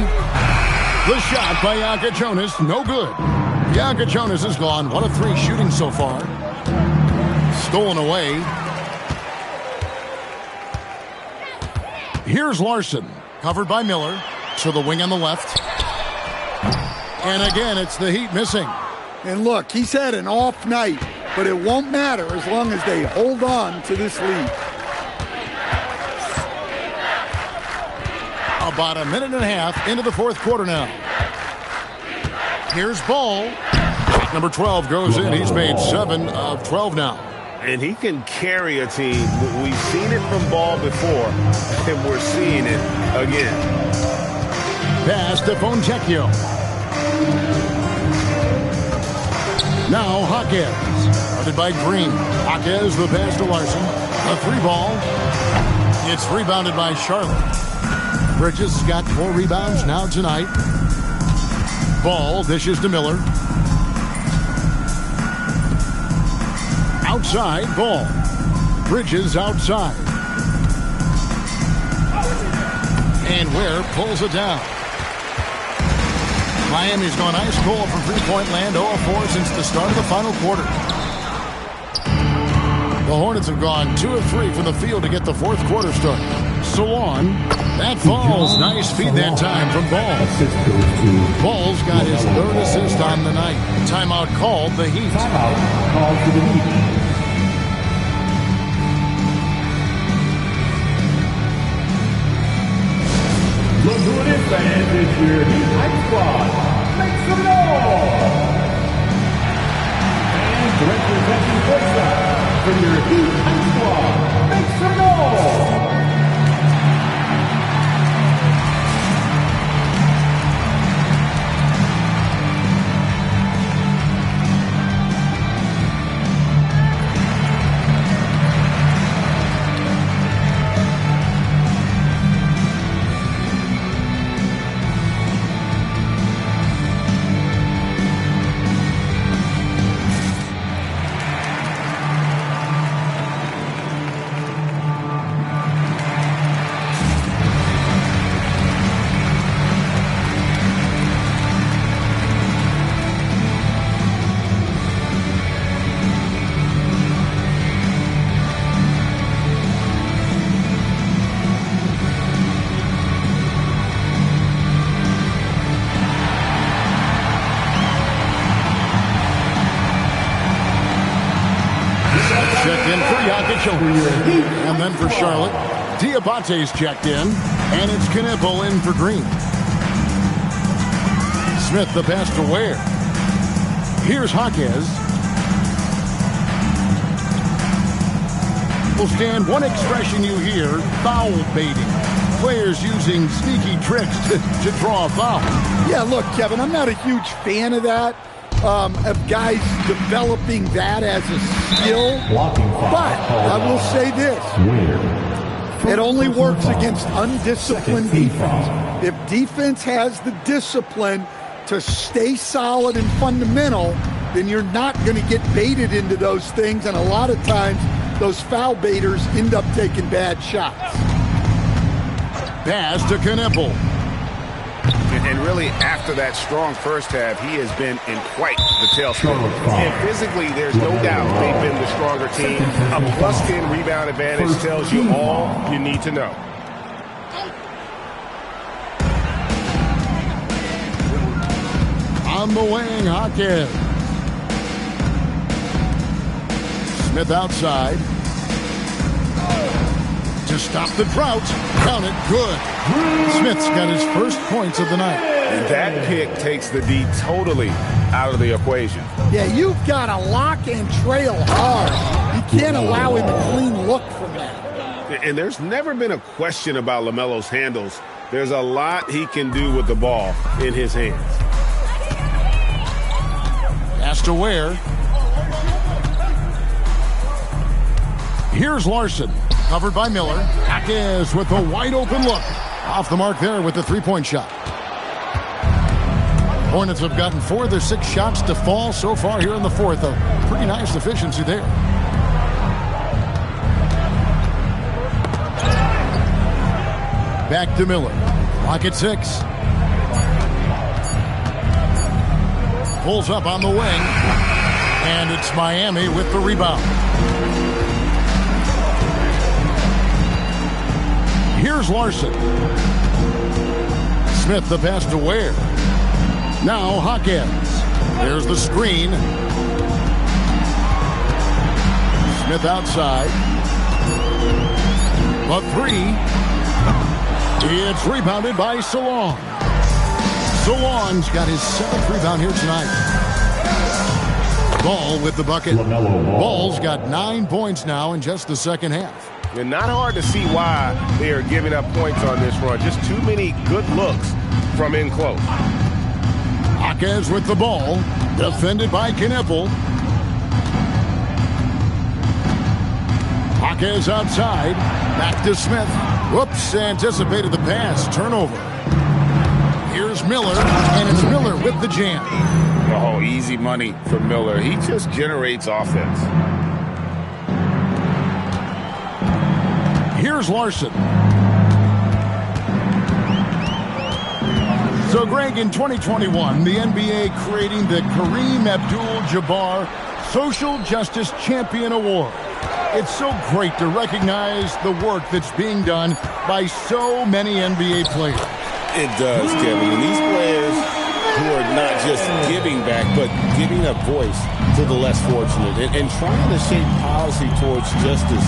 The shot by Jonas, no good. Jonas is gone. 1 of 3 shooting so far. Stolen away. Here's Larson, covered by Miller. To the wing on the left. And again, it's the Heat missing. And look, he's had an off night, but it won't matter as long as they hold on to this lead. About a minute and a half into the fourth quarter now. Here's Ball. Number 12 goes in. He's made 7 of 12 now. And he can carry a team. We've seen it from Ball before, and we're seeing it again. Pass to Fontecchio. Now Hawkins. Guarded by Green. Hawkins the pass to Larson. A 3-ball. It's rebounded by Charlotte. Bridges got 4 rebounds now tonight. Ball dishes to Miller. Outside, Ball. Bridges outside. And Ware pulls it down. Miami's gone ice cold from three-point land, 0-4 since the start of the final quarter. The Hornets have gone 2 of 3 from the field to get the fourth quarter started. Salon, that falls. Nice feed that time from Ball. Ball's got his 3rd assist on the night. Timeout called the Heat. Timeout called for the Heat. Look who it is, fans. It's your Heat Hype Squad. Make some noise! And representing courtside for your Heat Hype Squad. Make some noise! And then for Charlotte, Diabate's checked in, and it's Knipple in for Green. Smith the pass to Ware. Here's Hawkins. Will stand one expression you hear, foul baiting. Players using sneaky tricks to draw a foul. Yeah, look, Kevin, I'm not a huge fan of that. Of guys developing that as a skill. But I will say this. It only works against undisciplined defense. If defense has the discipline to stay solid and fundamental, then you're not going to get baited into those things. And a lot of times, those foul baiters end up taking bad shots. Pass to Knipple. And really, after that strong first half, he has been in quite the tailspin. And physically, there's no doubt they've been the stronger team. A +10 rebound advantage tells you all you need to know. On the wing, Hawkins. Smith outside. To stop the drought. Count it, good. Smith's got his first points of the night. And that pick takes the D totally out of the equation. Yeah, you've got to lock and trail hard. You can't allow him a clean look from that. And there's never been a question about LaMelo's handles. There's a lot he can do with the ball in his hands. Pass to Ware. Here's Larson, covered by Miller. Jaquez with a wide-open look. Off the mark there with the three-point shot. Hornets have gotten 4 of their 6 shots to fall so far here in the fourth. A pretty nice efficiency there. Back to Miller. Clock at 6. Pulls up on the wing. And it's Miami with the rebound. Here's Larson. Smith the pass to Ware. Now Hawkins. There's the screen. Smith outside. A 3. It's rebounded by Salon. Salon's got his 7th rebound here tonight. Ball with the bucket. Ball's got 9 points now in just the second half. And not hard to see why they are giving up points on this run. Just too many good looks from in close. Jaquez with the ball. Defended by Kneppel. Jaquez outside. Back to Smith. Whoops, anticipated the pass. Turnover. Here's Miller, and it's Miller with the jam. Oh, easy money for Miller. He just generates offense. Here's Larson. So, Greg, in 2021, the NBA creating the Kareem Abdul-Jabbar Social Justice Champion Award. It's so great to recognize the work that's being done by so many NBA players. It does, Kevin. And these players who are not just giving back, but giving a voice to the less fortunate and trying to shape policy towards justice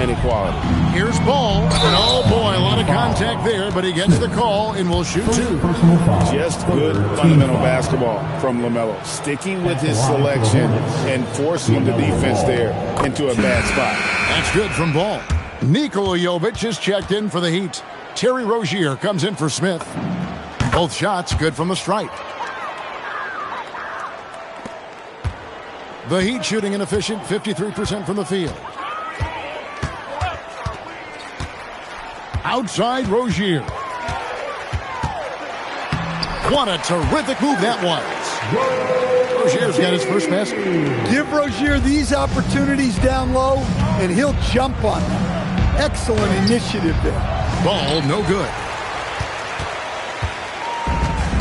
and equality. Here's Ball. And oh, boy, a lot of contact there, but he gets the call and will shoot 2. Just good fundamental basketball from LaMelo. Sticking with his selection and forcing the defense there into a bad spot. That's good from Ball. Nikola Jovic is checked in for the Heat. Terry Rozier comes in for Smith. Both shots good from the stripe. The Heat shooting an efficient 53% from the field. Outside Rozier. What a terrific move that was. Rozier's got his first basket. Give Rozier these opportunities down low, and he'll jump on them. Excellent initiative there. Ball no good.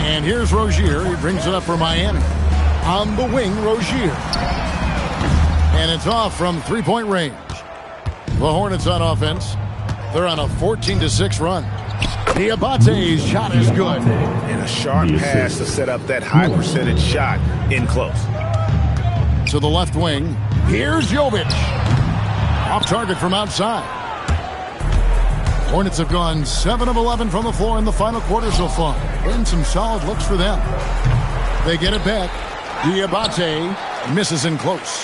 And here's Rozier. He brings it up for Miami. On the wing, Rozier. And it's off from three-point range. The Hornets on offense. They're on a 14-6 run. Diabate's shot is good. And a sharp pass to set up that high percentage shot in close. To the left wing. Here's Jovic. Off target from outside. Hornets have gone 7 of 11 from the floor in the final quarter so far. Been some solid looks for them. They get it back. Diabate misses in close.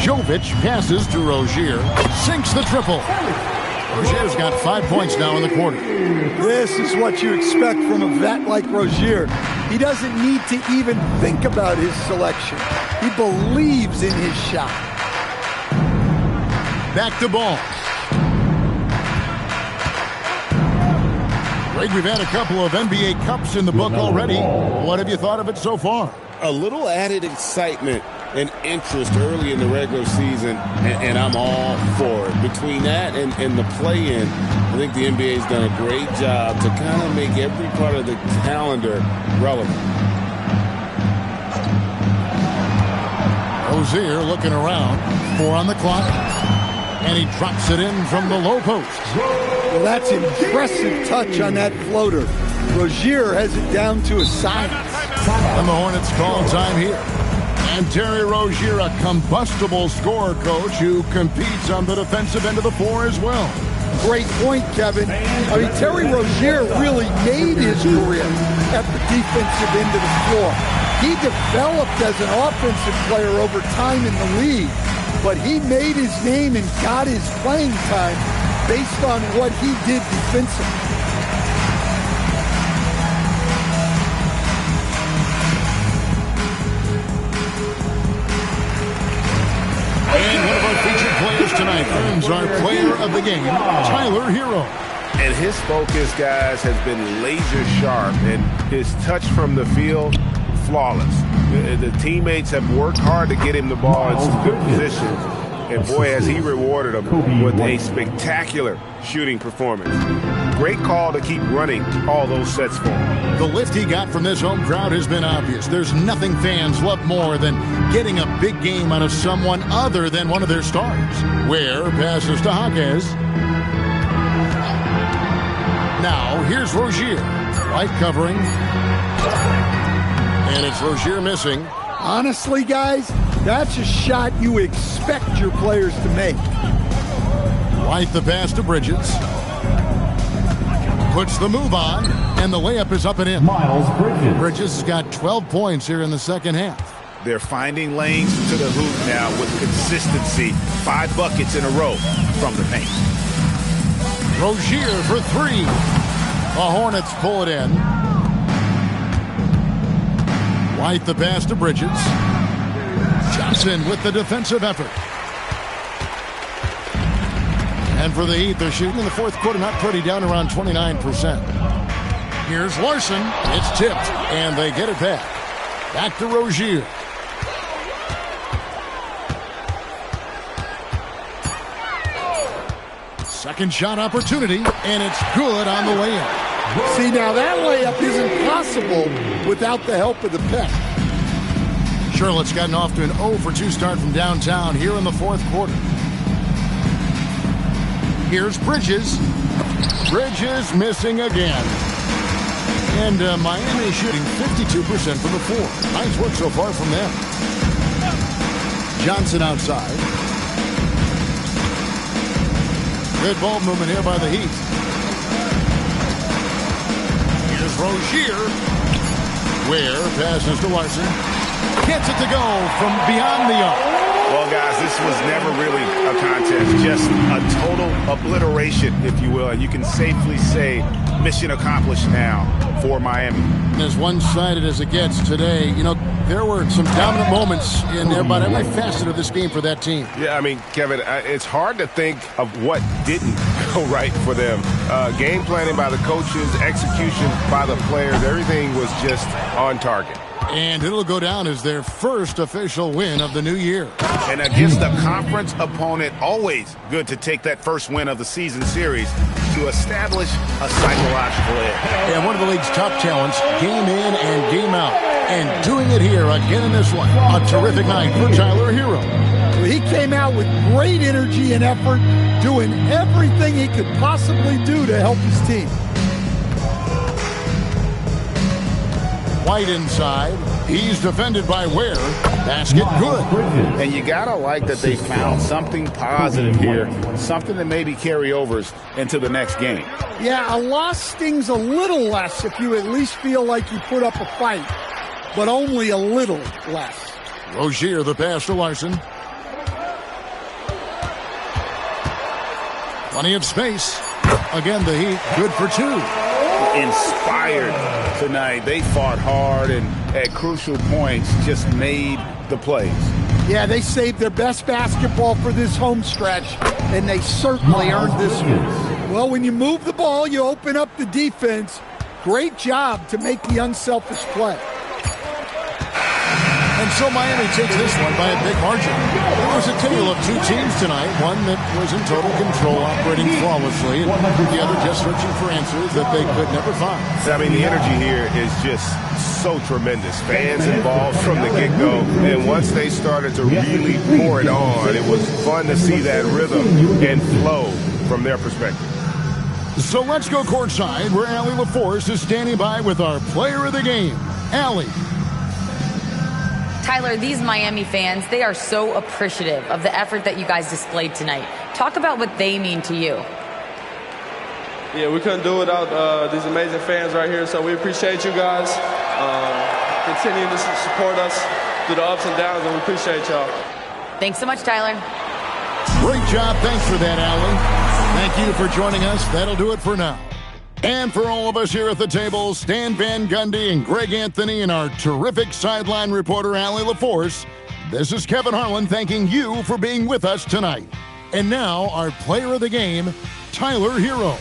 Jovic passes to Rozier. Sinks the triple. Rozier's got 5 points now in the quarter. This is what you expect from a vet like Rozier. He doesn't need to even think about his selection. He believes in his shot. Back to Ball. Greg, we've had a couple of NBA Cups in the book already. What have you thought of it so far? A little added excitement and interest early in the regular season, and I'm all for it. Between that and the play-in, I think the NBA's done a great job to kind of make every part of the calendar relevant. Rozier looking around. 4 on the clock. And he drops it in from the low post. Well, that's impressive touch on that floater. Rozier has it down to a science. And the Hornets call time here. And Terry Rozier, a combustible scorer coach who competes on the defensive end of the floor as well. Great point, Kevin. I mean, Terry Rozier really made his career at the defensive end of the floor. He developed as an offensive player over time in the league, but he made his name and got his playing time based on what he did defensively. And one of our featured players tonight earns our player of the game, Tyler Hero. And his focus, guys, has been laser sharp, and his touch from the field, flawless. The teammates have worked hard to get him the ball in some good positions, and boy, has he rewarded them with a spectacular shooting performance. Great call to keep running all those sets for him. The lift he got from this home crowd has been obvious. There's nothing fans love more than getting a big game out of someone other than one of their stars. Ware passes to Jaquez. Now, here's Rozier. White covering. And it's Rozier missing. Honestly, guys, that's a shot you expect your players to make. White the pass to Bridges. Puts the move on, and the layup is up and in. Miles Bridges. Bridges has got 12 points here in the second half. They're finding lanes to the hoop now with consistency. 5 buckets in a row from the paint. Rozier for 3. The Hornets pull it in. White the pass to Bridges. Johnson with the defensive effort. And for the Heat, they're shooting in the fourth quarter, not pretty, down around 29%. Here's Larson. It's tipped, and they get it back. Back to Rozier. Second shot opportunity, and it's good on the way in. See, now that layup isn't possible without the help of the pick. Charlotte's gotten off to an 0 for 2 start from downtown here in the fourth quarter. Here's Bridges. Bridges missing again. And Miami shooting 52% from the floor. Nice work so far from them. Johnson outside. Good ball movement here by the Heat. Here's Rozier. Ware passes to Larson. Gets it to go from beyond the arc. Well, guys, this was never really a contest, just a total obliteration, if you will. And you can safely say mission accomplished now for Miami. As one-sided as it gets today, you know, there were some dominant moments in about every facet of this game for that team. Yeah, I mean, Kevin, it's hard to think of what didn't go right for them. Game planning by the coaches, execution by the players, everything was just on target. And it'll go down as their first official win of the new year. And against a conference opponent, always good to take that first win of the season series to establish a psychological edge. And one of the league's top talents, game in and game out. And doing it here again in this one. A terrific night for Tyler Hero. He came out with great energy and effort, doing everything he could possibly do to help his team. White inside. He's defended by Ware. Basket good. And you got to like that they found something positive here, something that maybe carry overs into the next game. Yeah, a loss stings a little less if you at least feel like you put up a fight, but only a little less. Rozier the pass to Larson. Plenty of space. Again, the Heat good for 2. Inspired tonight. They fought hard and at crucial points just made the plays. Yeah, they saved their best basketball for this home stretch, and they certainly earned this one. Well, when you move the ball, you open up the defense. Great job to make the unselfish play. And so Miami takes this one by a big margin. It was a tale of 2 teams tonight, one that was in total control, operating flawlessly, and the other just searching for answers that they could never find. I mean, the energy here is just so tremendous. Fans involved from the get-go, and once they started to really pour it on, it was fun to see that rhythm and flow from their perspective. So let's go courtside, where Allie LaForce is standing by with our player of the game, Allie. Tyler, these Miami fans, they are so appreciative of the effort that you guys displayed tonight. Talk about what they mean to you. Yeah, we couldn't do it without these amazing fans right here, so we appreciate you guys. Continue to support us through the ups and downs, and we appreciate y'all. Thanks so much, Tyler. Great job. Thanks for that, Allie. Thank you for joining us. That'll do it for now. And for all of us here at the table, Stan Van Gundy and Greg Anthony and our terrific sideline reporter, Allie LaForce, This is Kevin Harlan thanking you for being with us tonight. And now, our player of the game, Tyler Hero.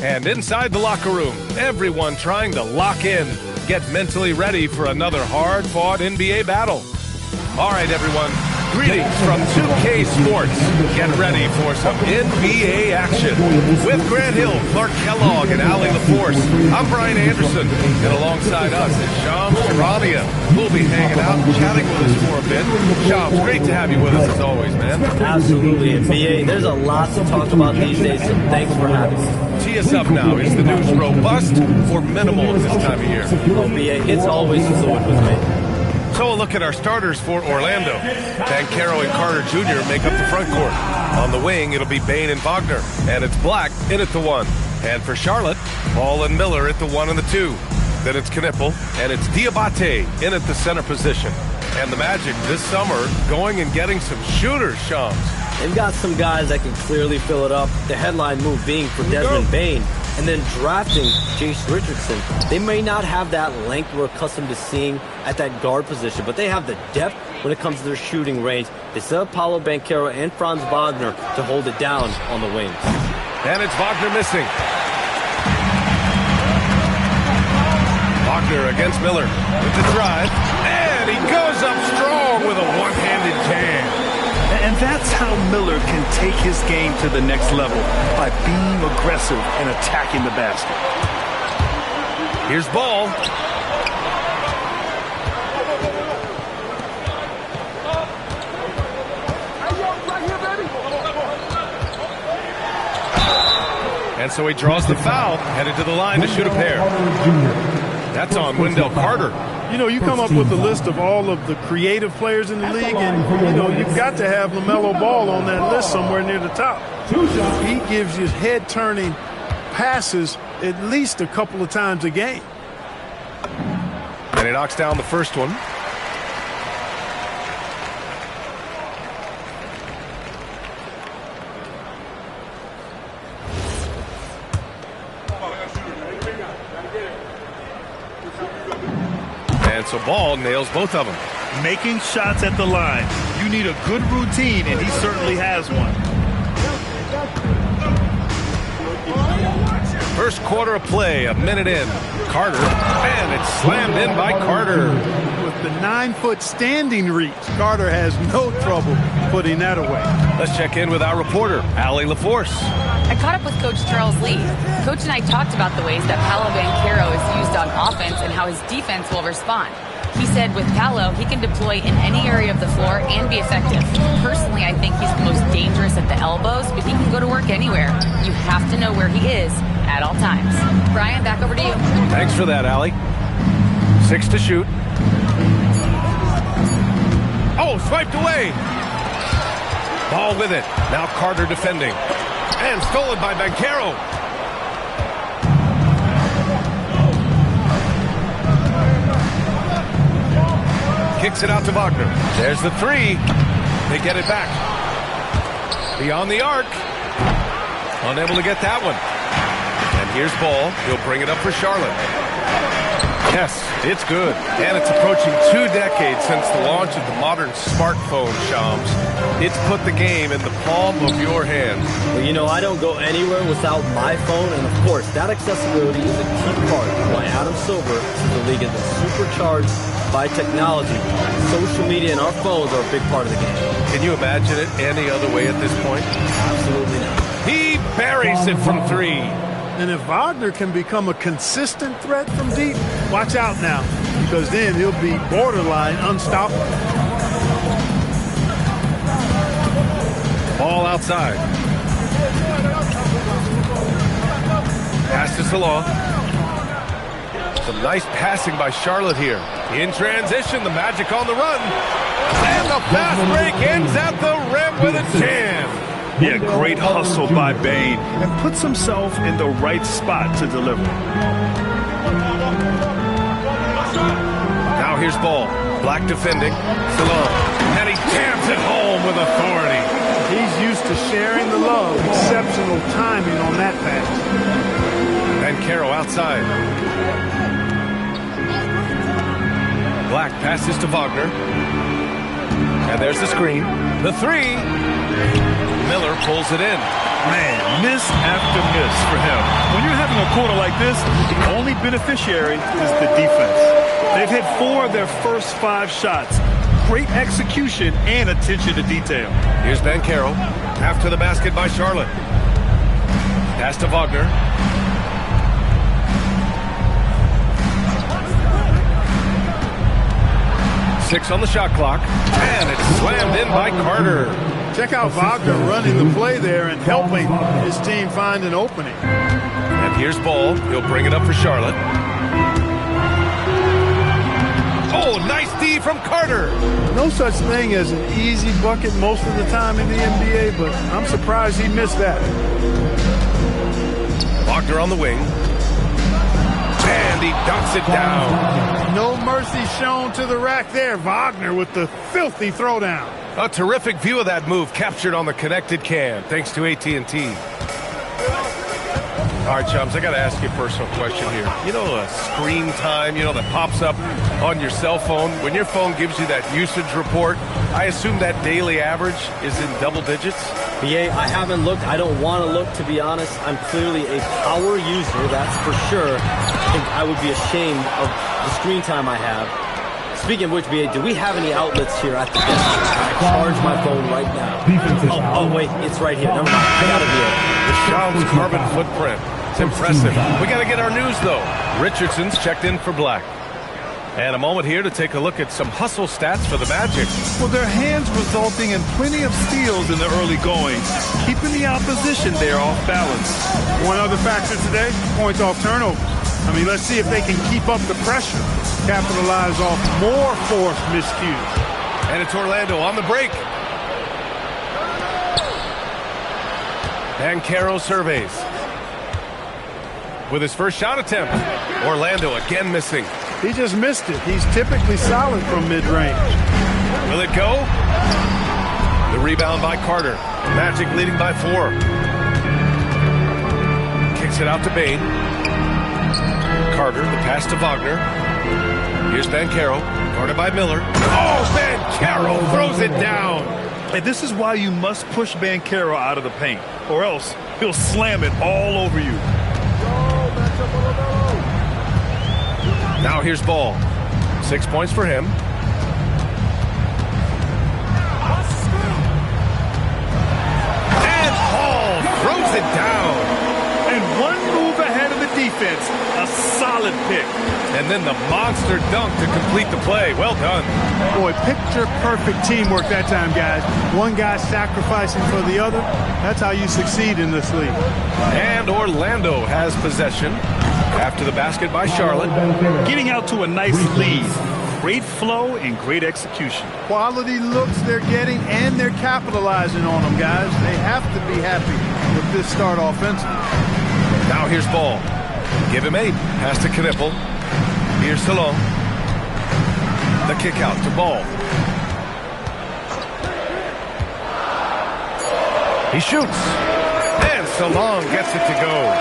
And inside the locker room, everyone trying to lock in, get mentally ready for another hard-fought NBA battle. All right, everyone, greetings from 2K Sports. Get ready for some NBA action. With Grant Hill, Clark Kellogg, and Allie LaForce, I'm Brian Anderson, and alongside us is Shams Charania. We'll be hanging out and chatting with us for a bit. Shams, great to have you with us as always, man. Absolutely, and BA, there's a lot to talk about these days, so thanks for having me. Tee us up now. Is the news robust or minimal at this time of year? Well, BA, it's always fluid with me. So a look at our starters for Orlando. Banchero and Carter Jr. make up the front court. On the wing, it'll be Bane and Wagner. And it's Black in at the 1. And for Charlotte, Paul and Miller at the 1 and the 2. Then it's Knipple, and it's Diabate in at the center position. And the Magic this summer going and getting some shooters, Shams. They've got some guys that can clearly fill it up. The headline move being for Desmond Bane. and then drafting Jace Richardson, they may not have that length we're accustomed to seeing at that guard position, but they have the depth when it comes to their shooting range. They still have Paolo Banchero and Franz Wagner to hold it down on the wings. And it's Wagner missing. Wagner against Miller with the drive, and he goes up strong with a one-handed jam. And that's how Miller can take his game to the next level, by being aggressive and attacking the basket. Here's Ball. And so he draws the foul, headed to the line to shoot a pair. That's on Wendell Carter. You know, you come up with a list of all of the creative players in the league, and, you know, you've got to have LaMelo Ball on that list somewhere near the top. He gives you head-turning passes at least a couple of times a game. And he knocks down the first one. And so Ball nails both of them. Making shots at the line. You need a good routine, and he certainly has one. First quarter of play, a minute in. Carter, and it's slammed in by Carter. With the 9-foot standing reach, Carter has no trouble putting that away. Let's check in with our reporter, Allie LaForce. I caught up with Coach Charles Lee. Coach and I talked about the ways that Paolo Banchero is used on offense and how his defense will respond. He said with Paolo, he can deploy in any area of the floor and be effective. Personally, I think he's the most dangerous at the elbows, but he can go to work anywhere. You have to know where he is at all times. Brian, back over to you. Thanks for that, Allie. 6 to shoot. Oh, swiped away. Ball with it. Now Carter defending. And stolen by Banchero. Kicks it out to Wagner. There's the three. They get it back. Beyond the arc. Unable to get that one. And here's Ball. He'll bring it up for Charlotte. Yes, it's good. And it's approaching 2 decades since the launch of the modern smartphone, Shams. It's put the game in the palm of your hand. Well, you know, I don't go anywhere without my phone, and of course, that accessibility is a key part of why Adam Silver says the league has been supercharged by technology. Social media and our phones are a big part of the game. Can you imagine it any other way at this point? Absolutely not. He buries it from 3. And if Wagner can become a consistent threat from deep, watch out now, because then he'll be borderline unstoppable. Ball outside. Pass to Salon. Some nice passing by Charlotte here. In transition, the Magic on the run. And the fast break ends at the rim with a jam. Yeah, great hustle by Bane, and puts himself in the right spot to deliver. Now here's Ball. Black defending. Salon. And he jams it home with authority. He's used to sharing the love. Exceptional timing on that pass. And Caro outside. Black passes to Wagner. And there's the screen. The 3. Miller pulls it in. Man, miss after miss for him. When you're having a quarter like this, the only beneficiary is the defense. They've hit 4 of their first 5 shots. Great execution and attention to detail. Here's Banchero. After the basket by Charlotte. Pass to Wagner. Six on the shot clock. And it's slammed in by Carter. Check out Wagner running the play there and helping his team find an opening. And here's Ball. He'll bring it up for Charlotte. Oh, nice D from Carter. No such thing as an easy bucket most of the time in the NBA, but I'm surprised he missed that. Wagner on the wing. And he dunks it down. No mercy shown to the rack there. Wagner with the filthy throwdown. A terrific view of that move captured on the connected cam, thanks to AT&T. All right, chums, I got to ask you a personal question here. You know, screen time, that pops up on your cell phone. When your phone gives you that usage report, I assume that daily average is in double digits? BA, I haven't looked. I don't want to look, to be honest. I'm clearly a power user, that's for sure. I think I would be ashamed of the screen time I have. Speaking of which, BA, do we have any outlets here at the desk? I charge my phone right now. Oh, wait, it's right here. Never mind. I got it here. The Shaw's carbon footprint. It's impressive. We got to get our news, though. Richardson's checked in for black. And a moment here to take a look at some hustle stats for the Magic. Well, their hands resulting in plenty of steals in the early going, keeping the opposition there off balance. One other factor today, points off turnover. I mean, let's see if they can keep up the pressure, capitalize off more forced miscues. And it's Orlando on the break. Banchero surveys. With his first shot attempt, Orlando again missing. He just missed it. He's typically solid from mid-range. Will it go? The rebound by Carter. Magic leading by 4. Kicks it out to Bain. Carter, the pass to Wagner. Here's Banchero, guarded by Miller. Oh, Banchero throws it down. And this is why you must push Banchero out of the paint, or else he'll slam it all over you. Now here's Ball. 6 points for him. And Hall throws it down. And one move ahead of the defense. A solid pick. And then the monster dunk to complete the play. Well done. Boy, picture-perfect teamwork that time, guys. One guy sacrificing for the other. That's how you succeed in this league. And Orlando has possession after the basket by Charlotte. Getting out to a nice lead. Great flow and great execution. Quality looks they're getting, and they're capitalizing on them, guys. They have to be happy with this start offensively. Now here's Ball. Give him 8. Pass to Knippel. Here's Salon. The kick out to Ball. He shoots. And Salon gets it to go.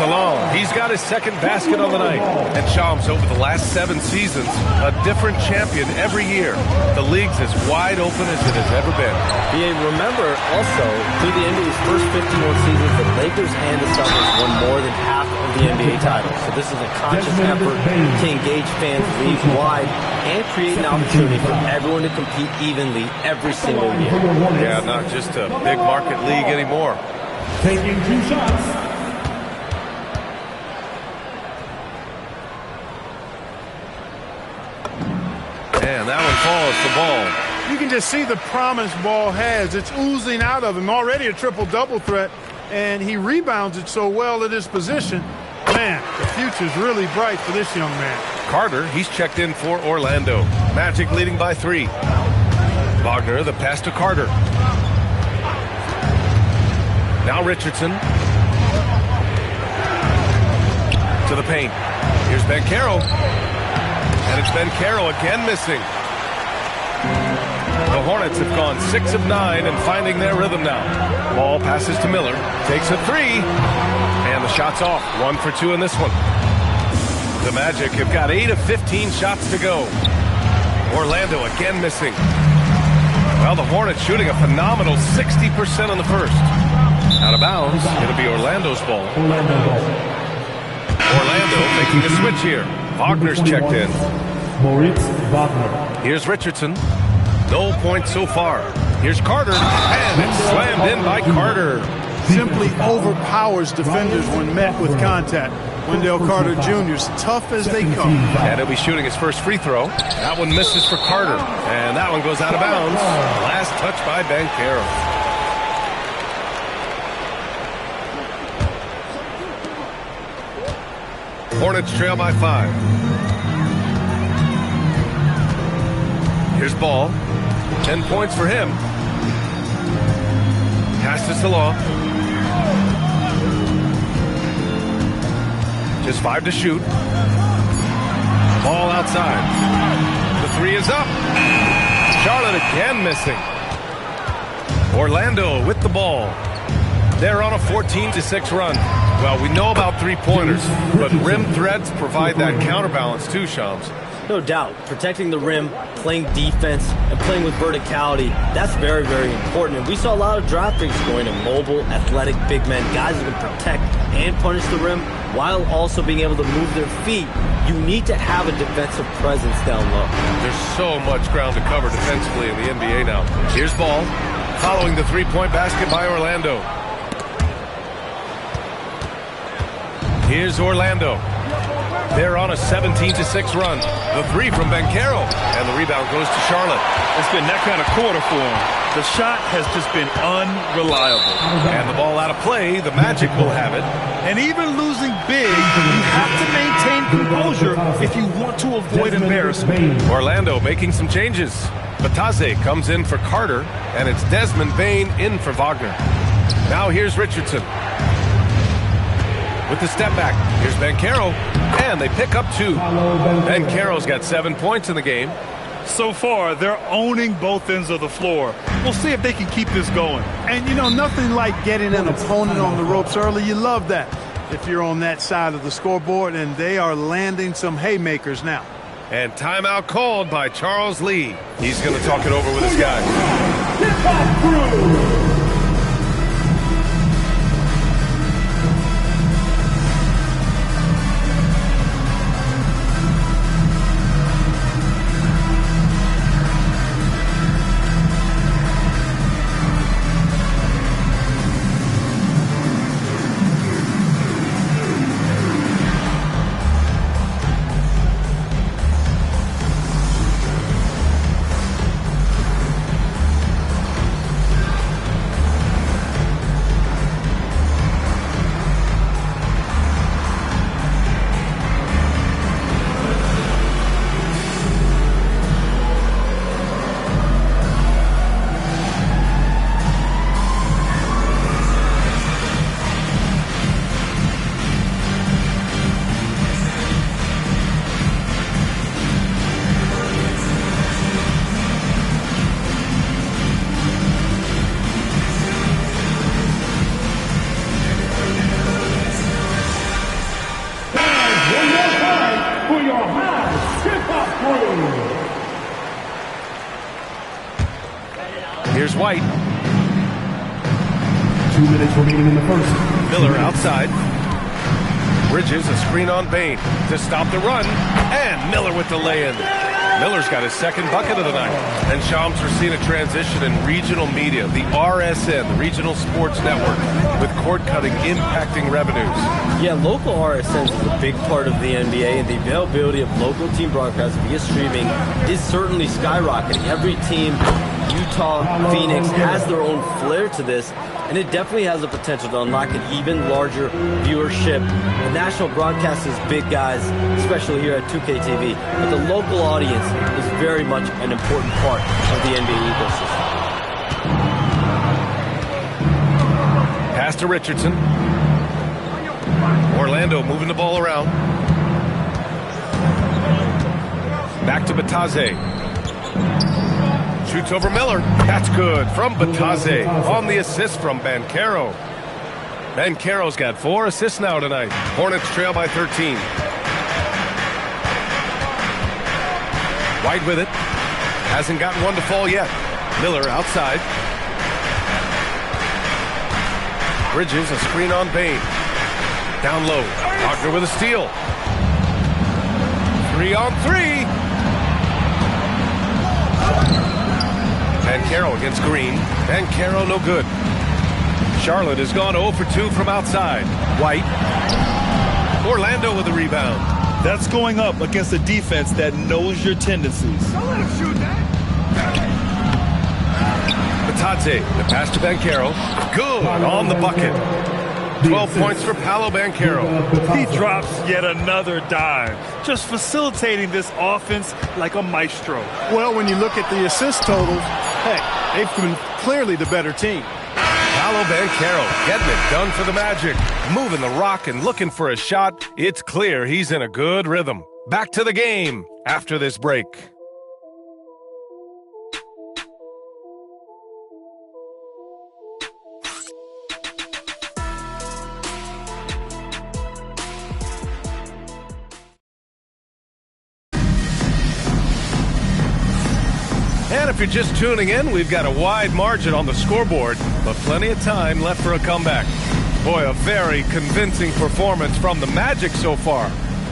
Salon, he's got his second basket on the night. And Shams, over the last 7 seasons, a different champion every year. The league's as wide open as it has ever been. BA, remember also, through the end of his first 51 seasons, the Lakers and the Celtics won more than half of the NBA titles. So this is a conscious effort to engage fans league-wide and create an opportunity for everyone to compete evenly every single year. Yeah, not just a big market league anymore. Taking 2 shots. And that one falls to Ball. You can just see the promise Ball has. It's oozing out of him. Already a triple-double threat, and he rebounds it so well at his position. Man, the future's really bright for this young man. Carter, he's checked in for Orlando. Magic leading by 3. Wagner, the pass to Carter. Now Richardson. To the paint. Here's Banchero. And it's Banchero again missing. The Hornets have gone 6 of 9 and finding their rhythm now. Ball passes to Miller. Takes a 3. And the shot's off. 1 for 2 in this one. The Magic have got 8 of 15 shots to go. Orlando again missing. Well, the Hornets shooting a phenomenal 60% on the first. Out of bounds. It'll be Orlando's ball. Orlando making a switch here. Wagner's checked in. Here's Richardson. No points so far. Here's Carter. And it's slammed in by Carter. Simply overpowers defenders when met with contact. Wendell Carter Jr. is tough as they come. And he'll be shooting his first free throw. That one misses for Carter. And that one goes out of bounds. Last touch by Banchero. Hornets trail by 5. Here's Ball. 10 points for him. Pass to Salon. Just 5 to shoot. Ball outside. The 3 is up. Charlotte again missing. Orlando with the ball. They're on a 14-6 run. Well, we know about three-pointers, but rim threats provide that counterbalance too, Shams. No doubt. Protecting the rim, playing defense, and playing with verticality, that's very, very important. And we saw a lot of draft picks going to mobile, athletic big men, guys who can protect and punish the rim while also being able to move their feet. You need to have a defensive presence down low. There's so much ground to cover defensively in the NBA now. Here's Ball, following the three-point basket by Orlando. Here's Orlando. They're on a 17-6 run. The three from Banchero, and the rebound goes to Charlotte. It's been that kind of quarter for him. The shot has just been unreliable. And the ball out of play, the Magic will have it. And even losing big, you have to maintain composure if you want to avoid embarrassment. Orlando making some changes. Bataze comes in for Carter, and it's Desmond Bane in for Wagner. Now here's Richardson. With the step back, here's Banchero, and they pick up two. Banchero's got 7 points in the game. So far, they're owning both ends of the floor. We'll see if they can keep this going. And, you know, nothing like getting an opponent on the ropes early. You love that if you're on that side of the scoreboard, and they are landing some haymakers now. And timeout called by Charles Lee. He's going to talk it over with his guys. Here's White. 2 minutes remaining in the first. Miller outside. Bridges, a screen on Bane to stop the run. And Miller with the lay-in. Miller's got his second bucket of the night. And Shams, we're seeing a transition in regional media. The RSN, the Regional Sports Network, with cord cutting impacting revenues. Yeah, local RSN is a big part of the NBA, and the availability of local team broadcasts via streaming is certainly skyrocketing. Every team, Utah, Phoenix, has their own flair to this, and it definitely has the potential to unlock an even larger viewership. The national broadcast is big, guys, especially here at 2K TV, but the local audience is very much an important part of the NBA ecosystem. Pass to Richardson. Orlando moving the ball around. Back to Bataze. Shoots over Miller. That's good from Bataze on the assist from Banchero. Banchero's got 4 assists now tonight. Hornets trail by 13. White with it. Hasn't gotten one to fall yet. Miller outside. Bridges, a screen on Bane. Down low. Wagner with a steal. 3-on-3. Banchero against Green. Banchero no good. Charlotte has gone 0 for 2 from outside. White. Orlando with a rebound. That's going up against a defense that knows your tendencies. Don't let him shoot that. Bataze, the pass to Banchero. Good on the bucket. 12 points for Paolo Banchero. He drops yet another dime, just facilitating this offense like a maestro. Well, when you look at the assist totals, heck, they've been clearly the better team. Paolo Banchero getting it done for the Magic. Moving the rock and looking for a shot. It's clear he's in a good rhythm. Back to the game after this break. if you're just tuning in, we've got a wide margin on the scoreboard, but plenty of time left for a comeback. Boy, a very convincing performance from the Magic so far.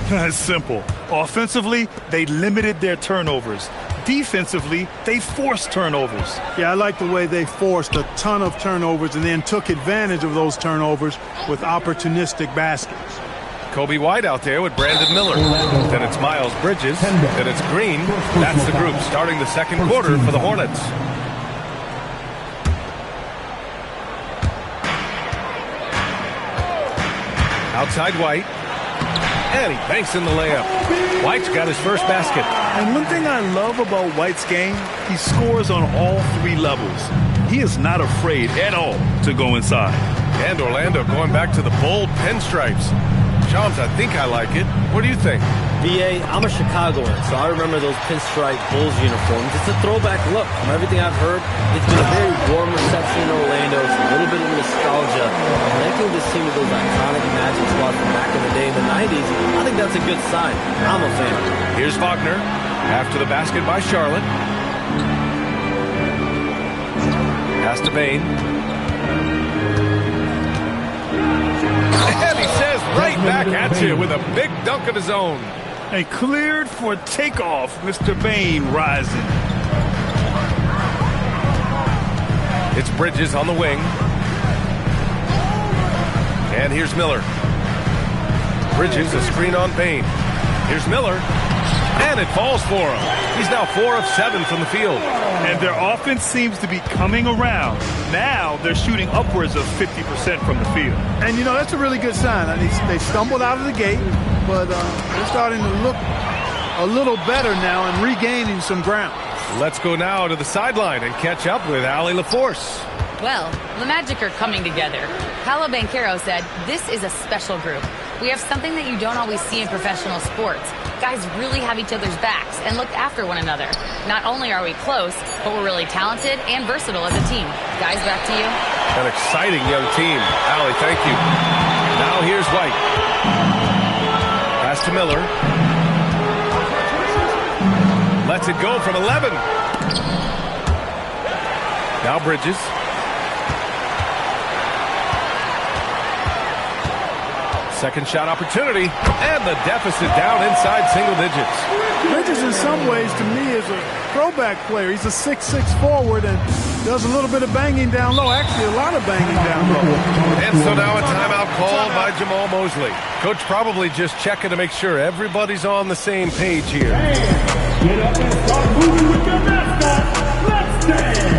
It's simple. Offensively, they limited their turnovers. Defensively, they forced turnovers. Yeah, I like the way they forced a ton of turnovers and then took advantage of those turnovers with opportunistic baskets. Kobe White out there with Brandon Miller. Then it's Miles Bridges. Then it's Green. That's the group starting the second quarter for the Hornets. Outside White. And he banks in the layup. White's got his first basket. And one thing I love about White's game, he scores on all three levels. He is not afraid at all to go inside. And Orlando going back to the bold pinstripes. Shams, I think I like it. What do you think? BA, I'm a Chicagoan, so I remember those pinstripe Bulls uniforms. It's a throwback look. From everything I've heard, it's been a very warm reception in Orlando. It's a little bit of nostalgia. Connecting this team to those iconic Magic squad from back in the day in the 90s, I think that's a good sign. I'm a fan. Here's Wagner. After the basket by Charlotte. Pass to Bain. And he says right back at you with a big dunk of his own. And cleared for takeoff, Mr. Bain rising. It's Bridges on the wing. And here's Miller. Bridges, a screen on Bain. Here's Miller. And it falls for him. He's now 4 of 7 from the field. And their offense seems to be coming around. Now they're shooting upwards of 50% from the field. And, you know, that's a really good sign. I mean, they stumbled out of the gate, but they're starting to look a little better now and regaining some ground. Let's go now to the sideline and catch up with Allie LaForce. Well, the Magic are coming together. Paolo Banchero said, this is a special group. We have something that you don't always see in professional sports. Guys really have each other's backs and look after one another. Not only are we close, but we're really talented and versatile as a team. Guys, back to you. An exciting young team. Allie, thank you. Now here's White. Pass to Miller. Lets it go from 11. Now Bridges. Second shot opportunity, and the deficit down inside single digits. Bridges, in some ways, to me, is a throwback player. He's a 6'6" forward and does a little bit of banging down low. Actually, a lot of banging down low. And so now a timeout called by Jamal Mosley. Coach probably just checking to make sure everybody's on the same page here. Get up and start moving with your mascot. Let's dance.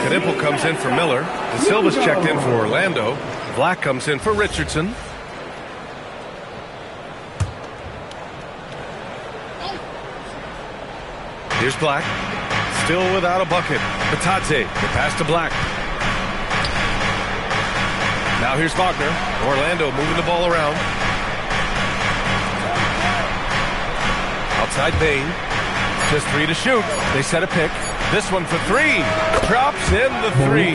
Knipple comes in for Miller. De Silva's checked in for Orlando. Black comes in for Richardson. Here's Black. Still without a bucket. Batadze. The pass to Black. Now here's Wagner. Orlando moving the ball around. Outside Bain. Just 3 to shoot. They set a pick. This one for 3. Drops in the 3.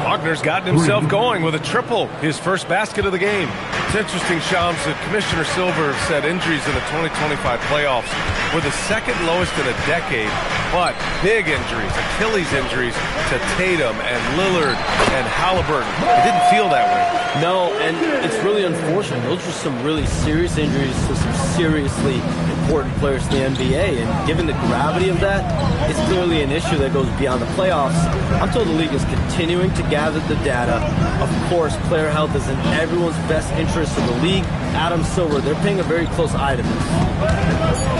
Wagner's gotten himself going with a triple. His first basket of the game. It's interesting, Shams, that Commissioner Silver said injuries in the 2025 playoffs were the second lowest in a decade, but big injuries, Achilles injuries to Tatum and Lillard and Halliburton. It didn't feel that way. No, and it's really unfortunate. Those are some really serious injuries to some seriously important players in the NBA, and given the gravity of that, it's clearly an issue that goes beyond the playoffs. I'm told the league is continuing to gather the data. Of course, player health is in everyone's best interest in the league. Adam Silver, they're paying a very close eye to this.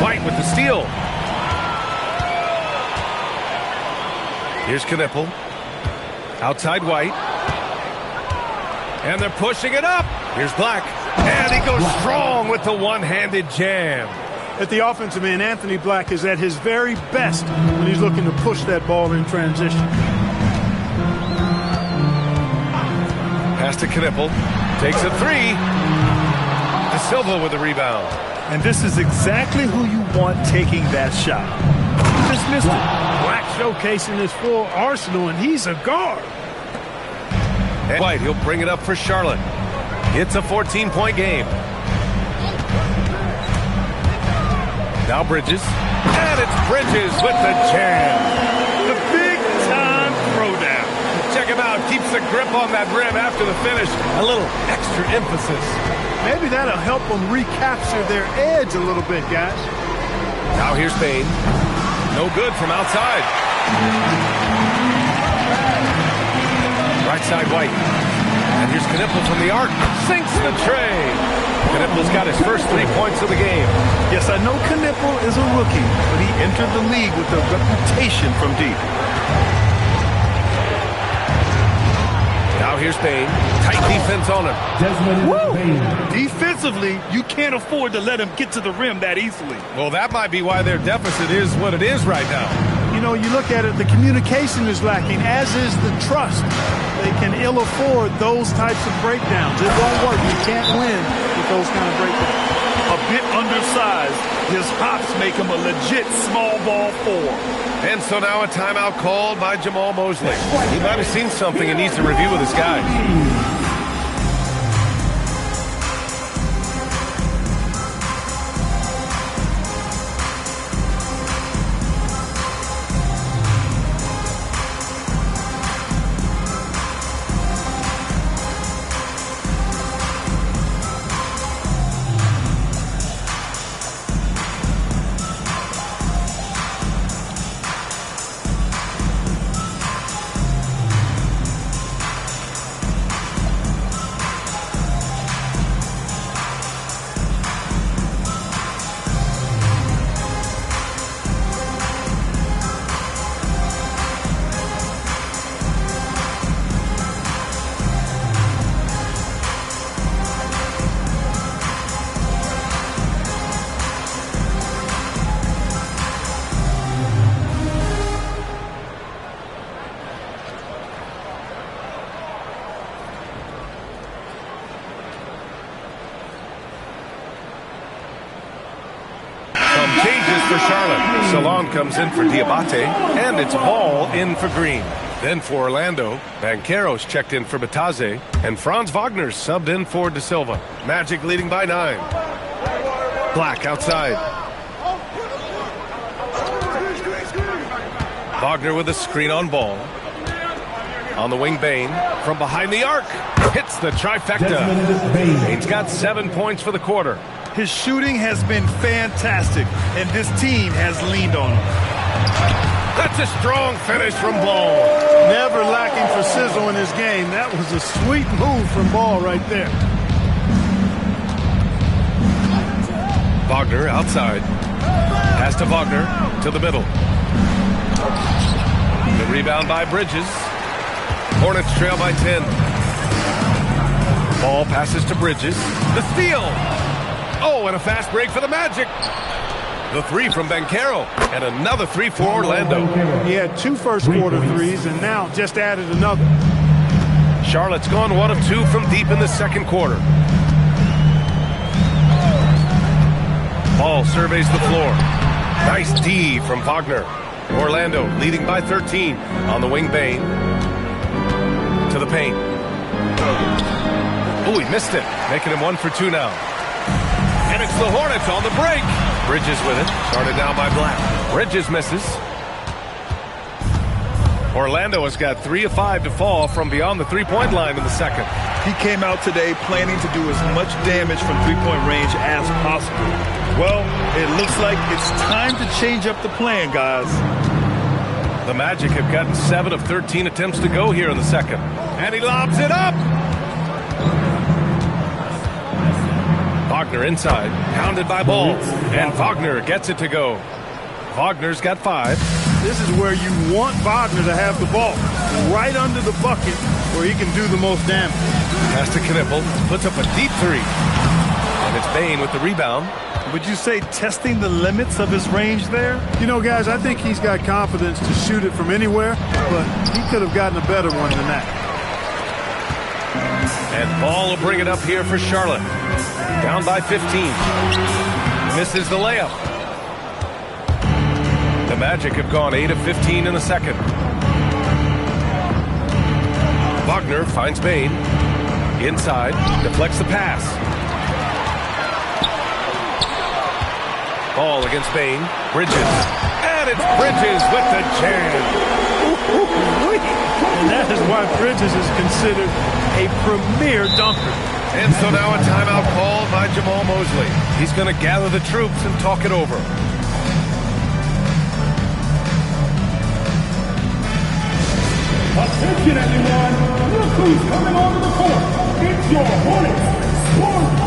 White with the steal. Here's Knipple. Outside White. And they're pushing it up. Here's Black. And he goes strong with the one-handed jam. At the offensive end, Anthony Black is at his very best when he's looking to push that ball in transition. Pass to Knipple. Takes a three. De Silva with the rebound. And this is exactly who you want taking that shot. He just missed it. Black showcasing his full arsenal, and he's a guard. And White, he'll bring it up for Charlotte. It's a 14-point game. Now Bridges. And it's Bridges with the jam. The big-time throwdown. Check him out. Keeps the grip on that rim after the finish. A little extra emphasis. Maybe that'll help them recapture their edge a little bit, guys. Now here's Payne. No good from outside. Right side White. And here's Knipple from the arc. Sinks the tray. Knipple's got his first 3 points of the game. Yes, I know Knipple is a rookie, but he entered the league with a reputation from deep. Now here's Payne. Tight defense on him. Defensively, you can't afford to let him get to the rim that easily. Well, that might be why their deficit is what it is right now. You know, you look at it, the communication is lacking, as is the trust. They can ill afford those types of breakdowns. It won't work. You can't win with those kind of breakdowns. A bit undersized, his hops make him a legit small ball four. And so now a timeout called by Jamal Mosley. He might have seen something and needs to review with his guys. For Charlotte, Salon comes in for Diabate, and it's Ball in for Green. Then for Orlando, Banchero's checked in for Bataze, and Franz Wagner's subbed in for De Silva. Magic leading by 9. Black outside. Wagner with a screen on Ball. On the wing, Bain. From behind the arc, hits the trifecta. Bain's got 7 points for the quarter. His shooting has been fantastic, and this team has leaned on him. That's a strong finish from Ball. Never lacking for sizzle in his game. That was a sweet move from Ball right there. Wagner outside. Pass to Wagner to the middle. The rebound by Bridges. Hornets trail by 10. Ball passes to Bridges. The steal. Oh, and a fast break for the Magic. The three from Banchero, and another three for Orlando. He had 2 first-quarter threes, and now just added another. Charlotte's gone 1 of 2 from deep in the second quarter. Ball surveys the floor. Nice D from Wagner. Orlando leading by 13 on the wing. Bain to the paint. Oh, he missed it, making him 1 for 2 now. And it's the Hornets on the break. Bridges with it. Started down by Black. Bridges misses. Orlando has got 3 of 5 to fall from beyond the three-point line in the second. He came out today planning to do as much damage from three-point range as possible. Well, it looks like it's time to change up the plan, guys. The Magic have gotten 7 of 13 attempts to go here in the second. And he lobs it up! Wagner inside, pounded by Ball. And Wagner gets it to go. Wagner's got 5. This is where you want Wagner to have the ball, right under the bucket where he can do the most damage. Pass to Knippel, puts up a deep 3. And it's Bane with the rebound. Would you say testing the limits of his range there? You know, guys, I think he's got confidence to shoot it from anywhere, but he could have gotten a better one than that. And Ball will bring it up here for Charlotte. Down by 15. Misses the layup. The Magic have gone 8 of 15 in the second. Wagner finds Bane. Inside, deflects the pass. Ball against Bane. Bridges. And it's Bridges with the jam. And that is why Bridges is considered a premier dunker. And so now a timeout called by Jamal Mosley. He's going to gather the troops and talk it over. Attention everyone, look who's coming onto the court. It's your Hornets Sports.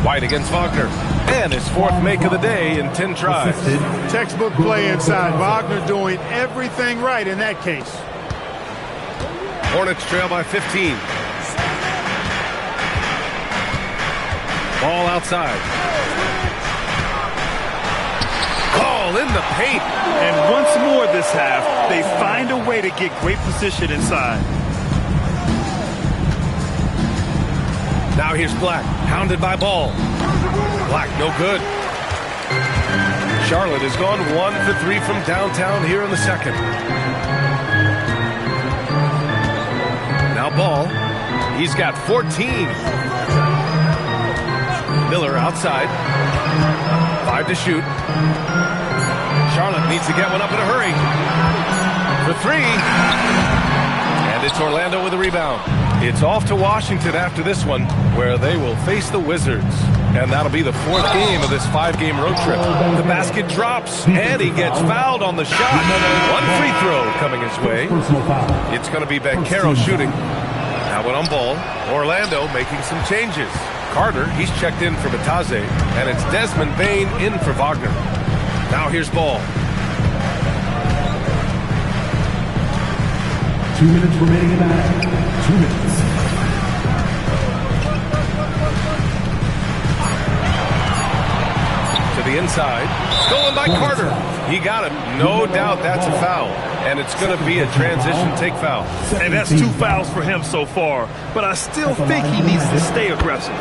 White against Wagner. And his 4th make of the day in 10 tries. Textbook play inside. Wagner doing everything right in that case. Hornets trail by 15. Ball outside. Ball in the paint. And once more this half, they find a way to get great position inside. Now here's Black, hounded by Ball. Black, no good. Charlotte has gone 1 for 3 from downtown here in the second. Now Ball, he's got 14. Miller outside, 5 to shoot. Charlotte needs to get one up in a hurry. For 3. And it's Orlando with a rebound. It's off to Washington after this one, where they will face the Wizards. And that'll be the 4th game of this 5-game road trip. The basket drops, and he gets fouled on the shot. 1 free throw coming his way. It's going to be Banchero shooting. Now when on Ball, Orlando making some changes. Carter, he's checked in for Bataze, and it's Desmond Bane in for Wagner. Now here's Ball. 2 minutes remaining in that. 2 minutes. To the inside. Stolen by Carter. He got him. No doubt that's a foul. And it's going to be a transition take foul. And that's 2 fouls for him so far. But I still think he needs to stay aggressive.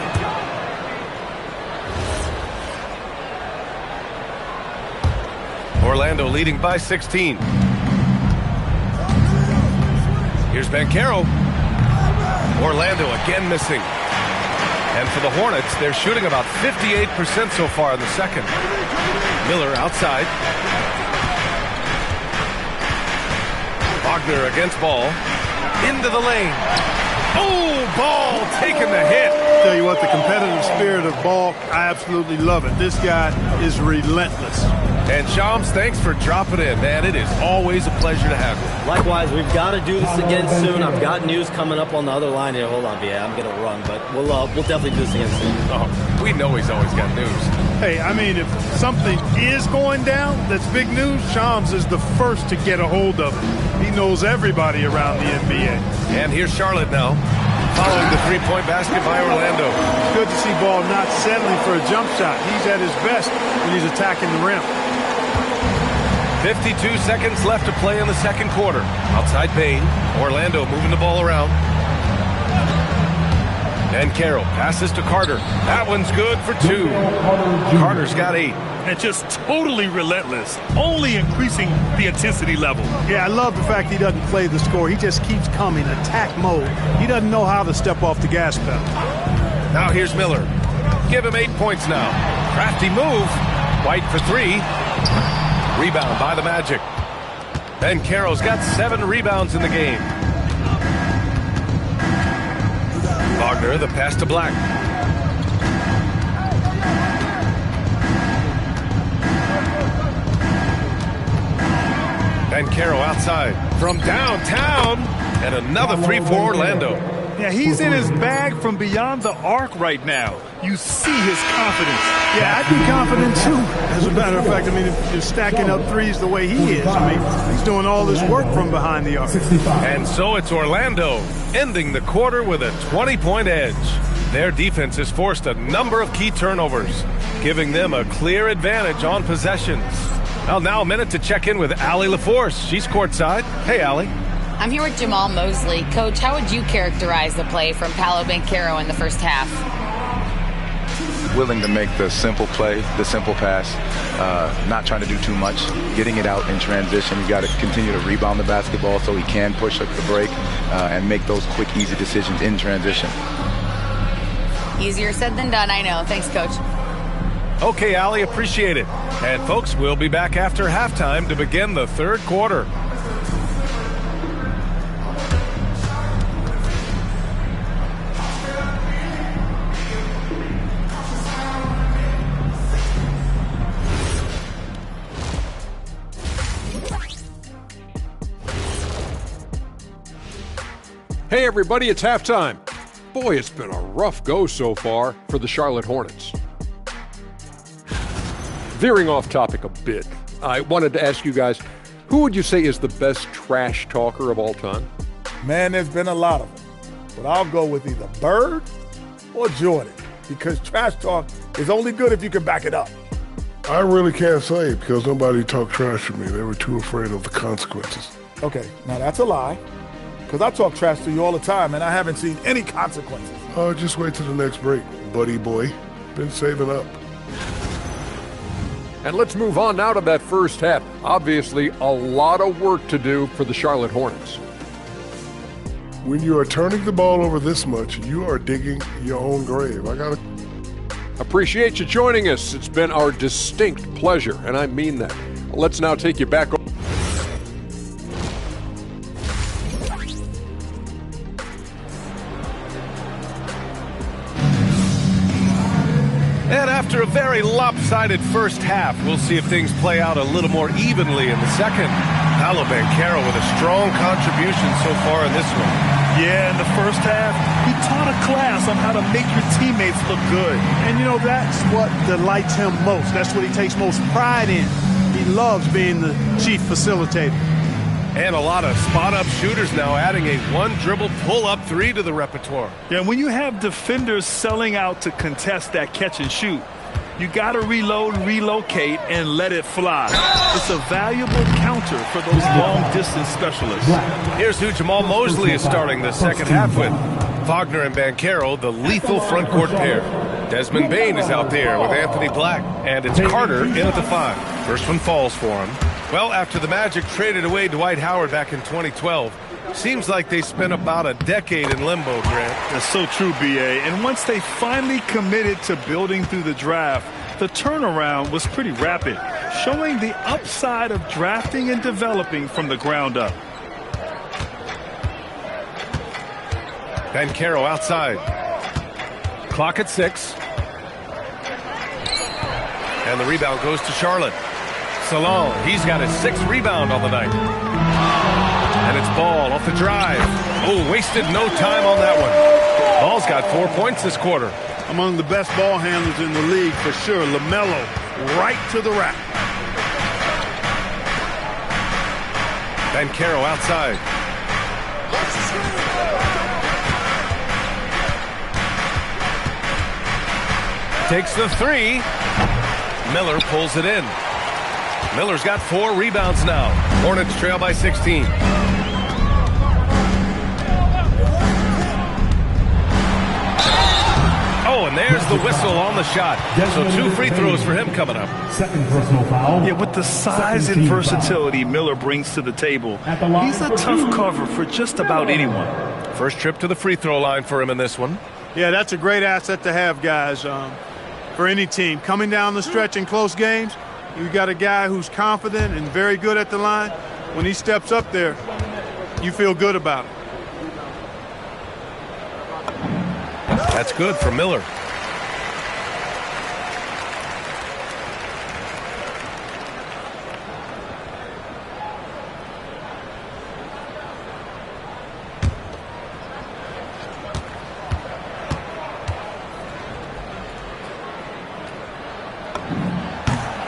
Orlando leading by 16. Here's Banchero. Orlando again missing. And for the Hornets, they're shooting about 58% so far in the second. Miller outside. Wagner against Ball. Into the lane. Oh, Ball taking the hit. Tell you what, the competitive spirit of Ball, I absolutely love it. This guy is relentless. And Shams, thanks for dropping in, man. It is always a pleasure to have you. Likewise, we've got to do this again soon. I've got news coming up on the other line here. Hold on, VA. I'm going to run, but we'll definitely do this again soon. Oh, we know he's always got news. Hey, I mean, if something is going down that's big news, Shams is the first to get a hold of it. He knows everybody around the NBA. And here's Charlotte now, following the three-point basket by Orlando. It's good to see Ball not settling for a jump shot. He's at his best when he's attacking the rim. 52 seconds left to play in the second quarter. Outside Bain. Orlando moving the ball around. And Carroll passes to Carter. That one's good for 2. Carter's got 8. And just totally relentless, only increasing the intensity level. Yeah, I love the fact he doesn't play the score. He just keeps coming, attack mode. He doesn't know how to step off the gas pedal. Now here's Miller. Give him 8 points now. Crafty move. White for 3. Rebound by the Magic. Ben Carroll's got 7 rebounds in the game. Wagner, the pass to Black. Ben Carroll outside from downtown. And another 3 for Orlando. Yeah, he's in his bag from beyond the arc right now. You see his confidence. Yeah, I'd be confident too. As a matter of fact, I mean, if you're stacking up threes the way he is, I mean, he's doing all this work from behind the arc. And so it's Orlando ending the quarter with a 20-point edge. Their defense has forced a number of key turnovers, giving them a clear advantage on possessions. Well, now a minute to check in with Allie LaForce. She's courtside. Hey, Allie. I'm here with Jamal Mosley. Coach, how would you characterize the play from Paolo Banchero in the first half? Willing to make the simple play, the simple pass, not trying to do too much, getting it out in transition. He's got to continue to rebound the basketball so he can push up the break and make those quick, easy decisions in transition. Easier said than done, I know. Thanks, Coach. Okay, Allie, appreciate it. And folks, we'll be back after halftime to begin the third quarter. Hey everybody, it's halftime. Boy, it's been a rough go so far for the Charlotte Hornets. Veering off topic a bit, I wanted to ask you guys, who would you say is the best trash talker of all time? Man, there's been a lot of them. But I'll go with either Bird or Jordan, because trash talk is only good if you can back it up. I really can't say because nobody talked trash to me. They were too afraid of the consequences. Okay, now that's a lie. Because I talk trash to you all the time, and I haven't seen any consequences. Oh, just wait till the next break, buddy boy. Been saving up. And let's move on now to that first half. Obviously, a lot of work to do for the Charlotte Hornets. When you are turning the ball over this much, you are digging your own grave. Appreciate you joining us. It's been our distinct pleasure, and I mean that. Let's now take you back. And after a very lopsided first half, we'll see if things play out a little more evenly in the second. Paolo Banchero with a strong contribution so far in this one. Yeah, in the first half, he taught a class on how to make your teammates look good. And, you know, that's what delights him most. That's what he takes most pride in. He loves being the chief facilitator. And a lot of spot-up shooters now, adding a one-dribble pull-up 3 to the repertoire. Yeah, when you have defenders selling out to contest that catch and shoot, you got to reload, relocate, and let it fly. It's a valuable counter for those long-distance specialists. Here's who Jamal Mosley is starting the second half with. Wagner and Banchero, the lethal front court pair. Desmond Bain is out there with Anthony Black, and it's Carter in at the 5. First one falls for him. Well, after the Magic traded away Dwight Howard back in 2012, Seems like they spent about a decade in limbo, Grant. That's so true, B.A. And once they finally committed to building through the draft, the turnaround was pretty rapid, showing the upside of drafting and developing from the ground up. Bancaro outside. Clock at 6. And the rebound goes to Charlotte. Salon, he's got his 6th rebound on the night. And it's Ball off the drive. Oh, wasted no time on that one. Ball's got 4 points this quarter. Among the best ball handlers in the league for sure. LaMelo right to the rack. Bancaro outside. Takes the 3. Miller pulls it in. Miller's got 4 rebounds now. Hornets trail by 16. Oh, and there's the whistle on the shot. So 2 free throws for him coming up. Second personal foul. Yeah, with the size and versatility Miller brings to the table, he's a tough cover for just about anyone. First trip to the free throw line for him in this one. Yeah, that's a great asset to have, guys, for any team. Coming down the stretch in close games, you got a guy who's confident and very good at the line. When he steps up there, you feel good about it. That's good for Miller.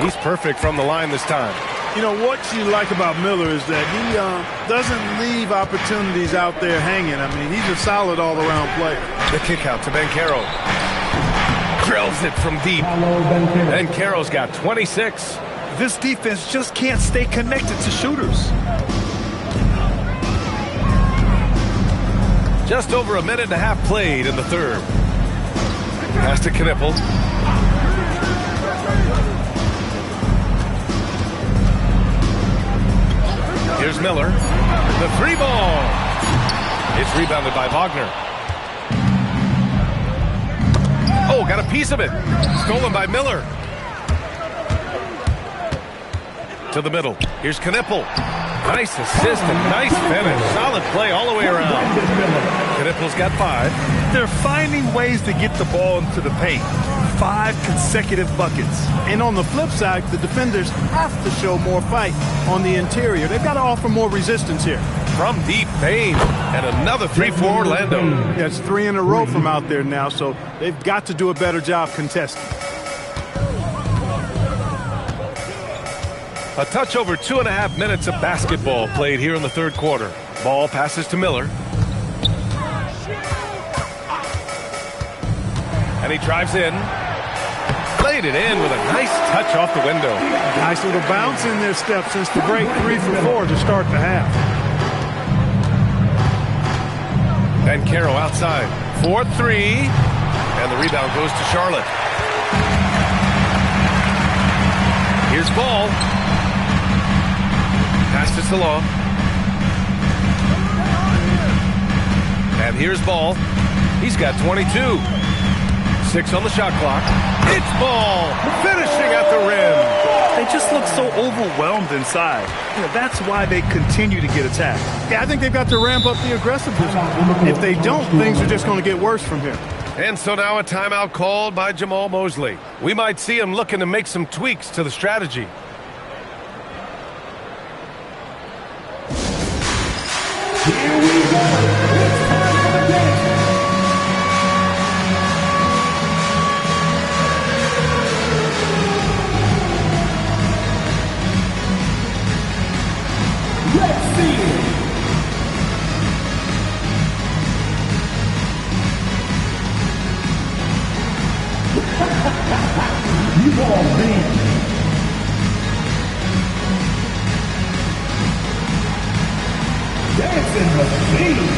He's perfect from the line this time. You know, what you like about Miller is that he doesn't leave opportunities out there hanging. I mean, he's a solid all-around player. The kick out to Bancaro. Drills it from deep. Bancaro's got 26. This defense just can't stay connected to shooters. Just over a minute and a half played in the third. Pass to Knippel. Here's Miller. The 3 ball. It's rebounded by Wagner. Oh, got a piece of it. Stolen by Miller. To the middle. Here's Knippel. Nice assist and nice finish. Solid play all the way around. Knippel's got 5. They're finding ways to get the ball into the paint. 5 consecutive buckets. And on the flip side, the defenders have to show more fight on the interior. They've got to offer more resistance here. From deep Payne. And another 3 for Orlando. That's 3 in a row from out there now, so they've got to do a better job contesting. A touch over 2.5 minutes of basketball played here in the third quarter. Ball passes to Miller. And he drives in. Laid it in with a nice touch off the window. Nice little bounce in their step since the break. 3 for 4 to start the half. Bancaro outside. 4-3. And the rebound goes to Charlotte. Here's Ball. Pass to Salon. And here's Ball. He's got 22. 6 on the shot clock. It's Ball finishing at the rim. They just look so overwhelmed inside. You know, that's why they continue to get attacked. Yeah, I think they've got to ramp up the aggressiveness. If they don't, things are just going to get worse from here. And so now a timeout called by Jamal Mosley. We might see him looking to make some tweaks to the strategy. Here we go. It's time for the game. Let's see it. You all mean. Dancing machine.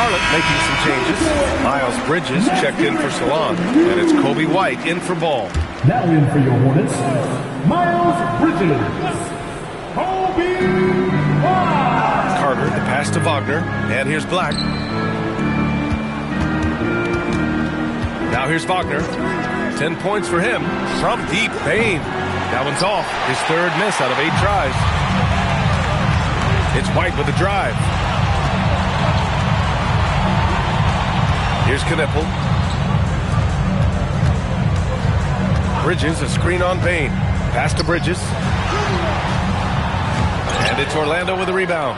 Charlotte making some changes. Miles Bridges checked in for Salon, and it's Kobe White in for Ball. Now in for your Hornets, Miles Bridges. Kobe White. Carter, the pass to Wagner, and here's Black. Now here's Wagner. 10 points for him from deep. Bain. That one's off. His third miss out of 8 tries. It's White with the drive. Here's Knipple. Bridges, a screen on Bain. Pass to Bridges. And it's Orlando with a rebound.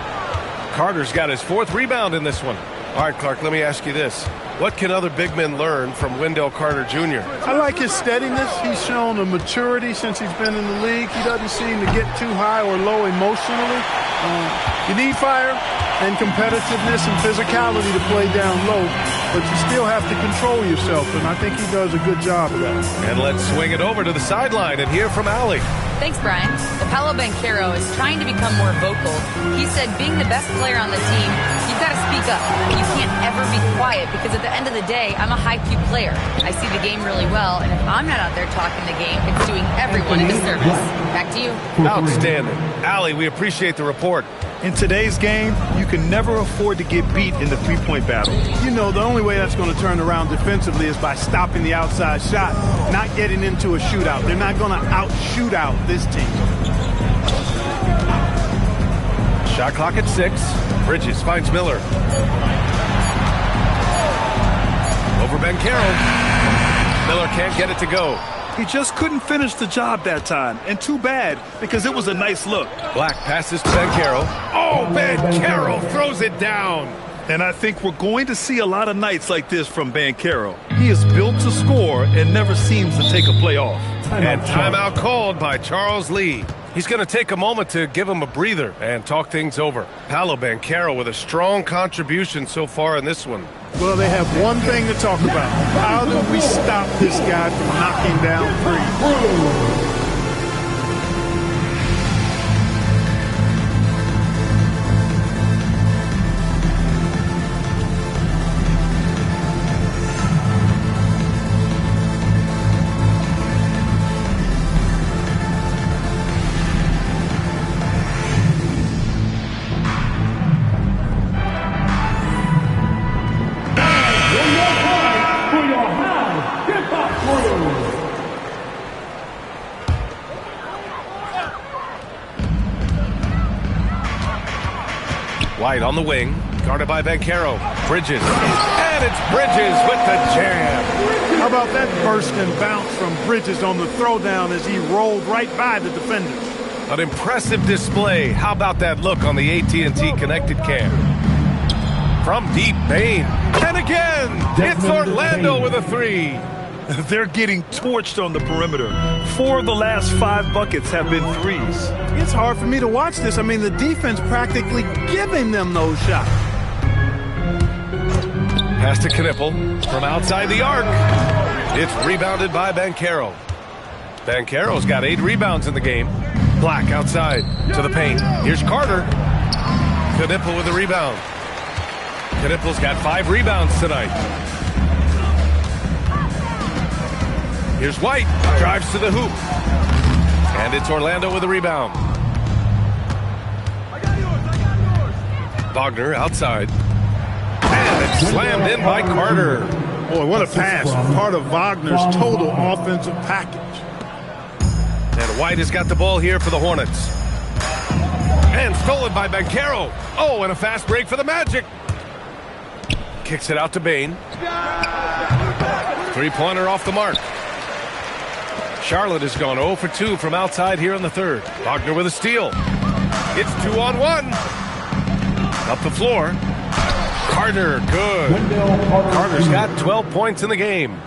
Carter's got his 4th rebound in this one. All right, Clark, let me ask you this. What can other big men learn from Wendell Carter Jr.? I like his steadiness. He's shown a maturity since he's been in the league. He doesn't seem to get too high or low emotionally. You need fire and competitiveness and physicality to play down low, but you still have to control yourself, and I think he does a good job of that. And let's swing it over to the sideline and hear from Allie. Thanks, Brian. Paolo Banchero is trying to become more vocal. He said being the best player on the team, you've got to speak up. You can't ever be quiet because at the end of the day, I'm a high-Q player. I see the game really well, and if I'm not out there talking the game, it's doing everyone a disservice. Back to you. Outstanding. Allie, we appreciate the report. In today's game, you can never afford to get beat in the three-point battle. You know, the only way that's going to turn around defensively is by stopping the outside shot, not getting into a shootout. They're not going to out-shoot out this team. Shot clock at 6. Bridges finds Miller. Over Banchero. Miller can't get it to go. He just couldn't finish the job that time, and too bad, because it was a nice look. Black passes to Banchero. Oh, Banchero throws it down. And I think we're going to see a lot of nights like this from Banchero. He is built to score and never seems to take a play off. And timeout called by Charles Lee. He's going to take a moment to give him a breather and talk things over. Paolo Banchero with a strong contribution so far in this one. Well, they have one thing to talk about. How do we stop this guy from knocking down threes? White on the wing, guarded by Banchero. Bridges, and it's Bridges with the jam. How about that burst and bounce from Bridges on the throwdown as he rolled right by the defenders? An impressive display. How about that look on the AT&T connected cam? From deep, Bain. And again, it's Orlando with a 3. They're getting torched on the perimeter. 4 of the last 5 buckets have been threes. It's hard for me to watch this. I mean, the defense practically giving them those shots. Pass to Knipple from outside the arc. It's rebounded by Banchero. Banchero's got 8 rebounds in the game. Black outside to the paint. Here's Carter. Knipple with the rebound. Knipple's got 5 rebounds tonight. Here's White, drives to the hoop. And it's Orlando with a rebound. Wagner outside. And it's slammed in by Carter. Boy, what a pass. Part of Wagner's total offensive package. And White has got the ball here for the Hornets. And stolen by Banchero. Oh, and a fast break for the Magic. Kicks it out to Bain. 3-pointer off the mark. Charlotte has gone 0 for 2 from outside here in the third. Wagner with a steal. It's 2-on-1. Up the floor. Carter, good. Carter's got 12 points in the game.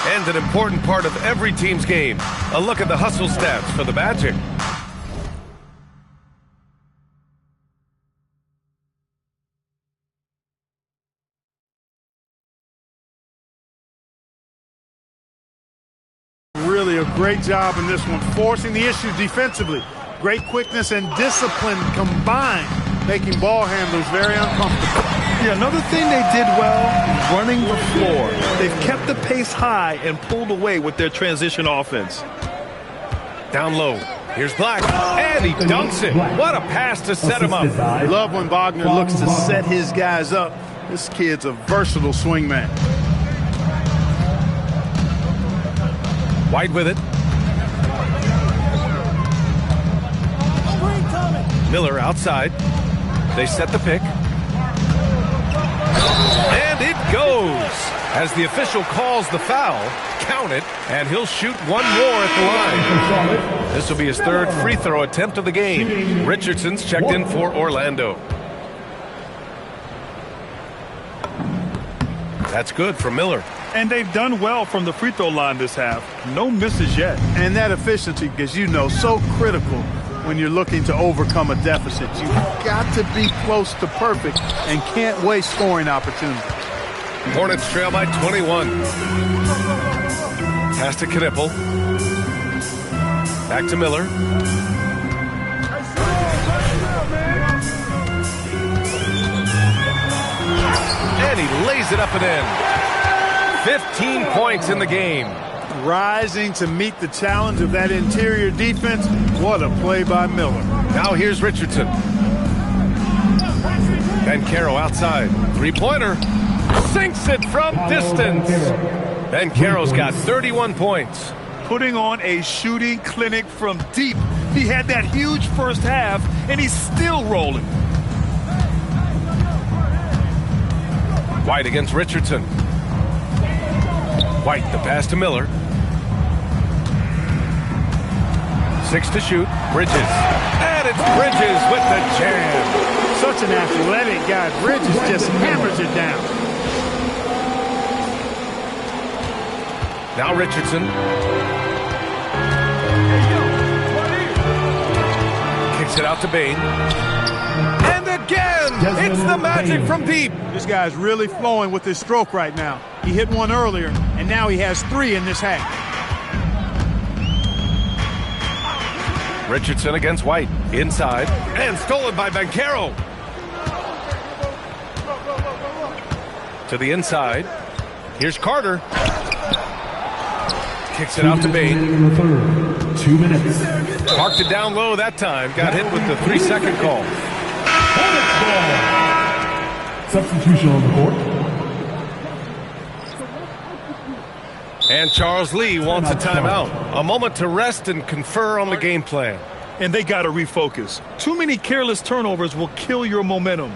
And an important part of every team's game. A look at the hustle stats for the Magic. Really a great job in this one, forcing the issue defensively. Great quickness and discipline combined making ball handlers very uncomfortable. Yeah, another thing they did well, running the floor. They've kept the pace high and pulled away with their transition offense. Down low. Here's Black, and he dunks it. What a pass to set him up. Love when Wagner looks to set his guys up. This kid's a versatile swingman. White with it. Miller outside. They set the pick. And it goes. As the official calls the foul, count it, and he'll shoot one more at the line. This will be his third free throw attempt of the game. Richardson's checked in for Orlando. That's good for Miller. And they've done well from the free throw line this half. No misses yet. And that efficiency, as you know, so critical when you're looking to overcome a deficit. You've got to be close to perfect and can't waste scoring opportunities. Hornets trail by 21. Pass to Knipple. Back to Miller. And he lays it up and in. 15 points in the game. Rising to meet the challenge of that interior defense. What a play by Miller. Now here's Richardson. Bancaro outside. Three-pointer. Sinks it from distance. Bancaro's got 31 points. Putting on a shooting clinic from deep. He had that huge first half, and he's still rolling. White against Richardson. White, the pass to Miller. 6 to shoot. Bridges. And it's Bridges with the jam. Such an athletic guy. Bridges just hammers it down. Now Richardson. Kicks it out to Bain. And again, it's the magic from deep. This guy's really flowing with his stroke right now. He hit one earlier, and now he has 3 in this half. Richardson against White. Inside. And stolen by Bancaro. To the inside. Here's Carter. Kicks it out to Bain. 2 minutes. Parked it down low that time. Got hit with the 3-second call. Substitution on the court. And Charles Lee wants a timeout. A moment to rest and confer on the game plan. And they got to refocus. Too many careless turnovers will kill your momentum.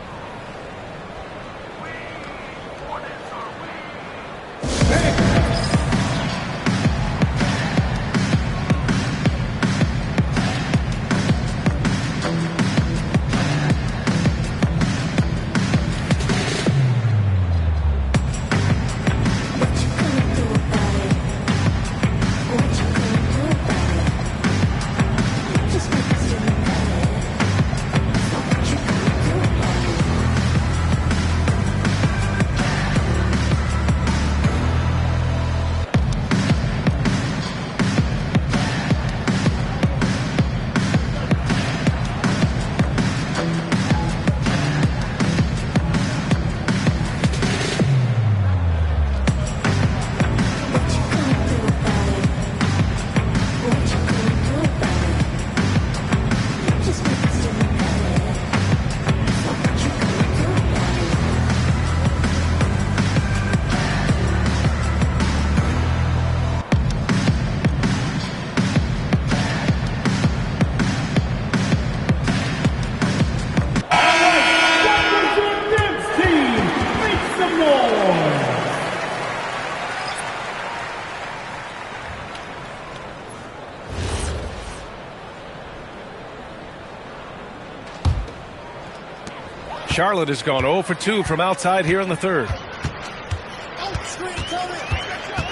Charlotte has gone 0 for 2 from outside here in the third.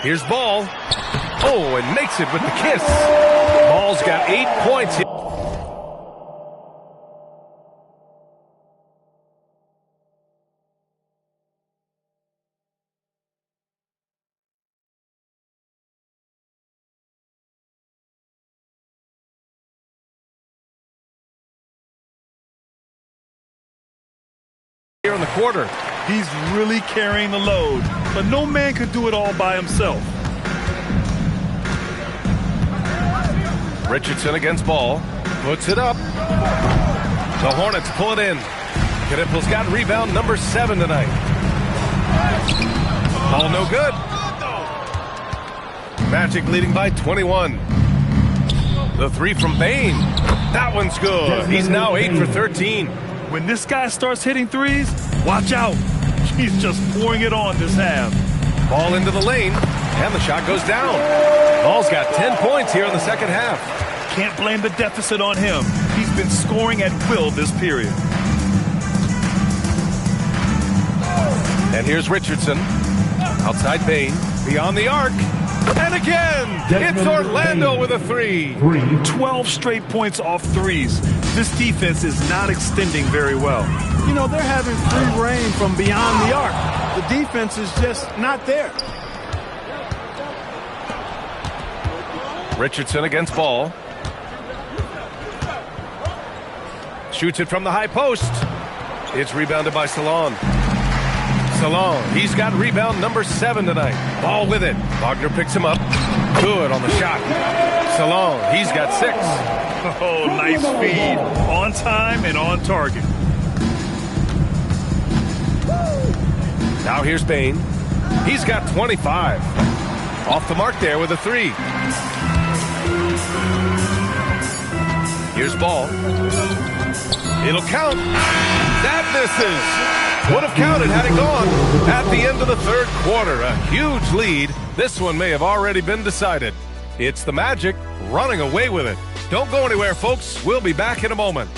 Here's Ball. Oh, and makes it with the kiss. Ball's got 8 points. the quarter. He's really carrying the load, but no man could do it all by himself. Richardson against Ball. Puts it up. The Hornets pull it in. Knippel's got rebound number 7 tonight. Ball no good. Magic leading by 21. The 3 from Bain. That one's good. He's now 8 for 13. When this guy starts hitting threes, watch out. He's just pouring it on this half. Ball into the lane, and the shot goes down. Ball's got 10 points here in the second half. Can't blame the deficit on him. He's been scoring at will this period. And here's Richardson. Outside Bain. Beyond the arc. And again, it's Orlando with a 3. 12 straight points off threes. This defense is not extending very well. You know, they're having free reign from beyond the arc. The defense is just not there. Richardson against Ball. Shoots it from the high post. It's rebounded by Salon. Salon, he's got rebound number 7 tonight. Ball with it. Wagner picks him up. Good on the shot. Salon, he's got 6. Oh, nice feed. On time and on target. Now here's Bain. He's got 25. Off the mark there with a 3. Here's Ball. It'll count. That misses. Would have counted had it gone at the end of the third quarter. A huge lead. This one may have already been decided. It's the Magic running away with it. Don't go anywhere, folks. We'll be back in a moment.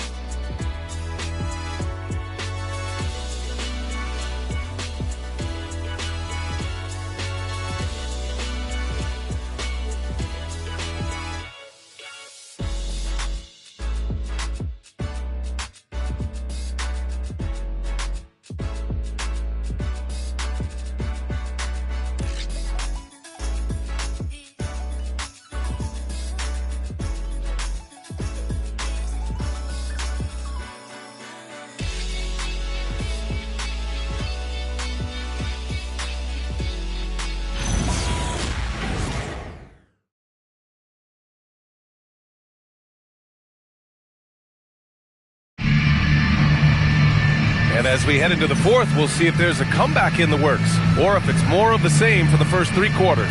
And as we head into the fourth, we'll see if there's a comeback in the works or if it's more of the same for the first 3 quarters.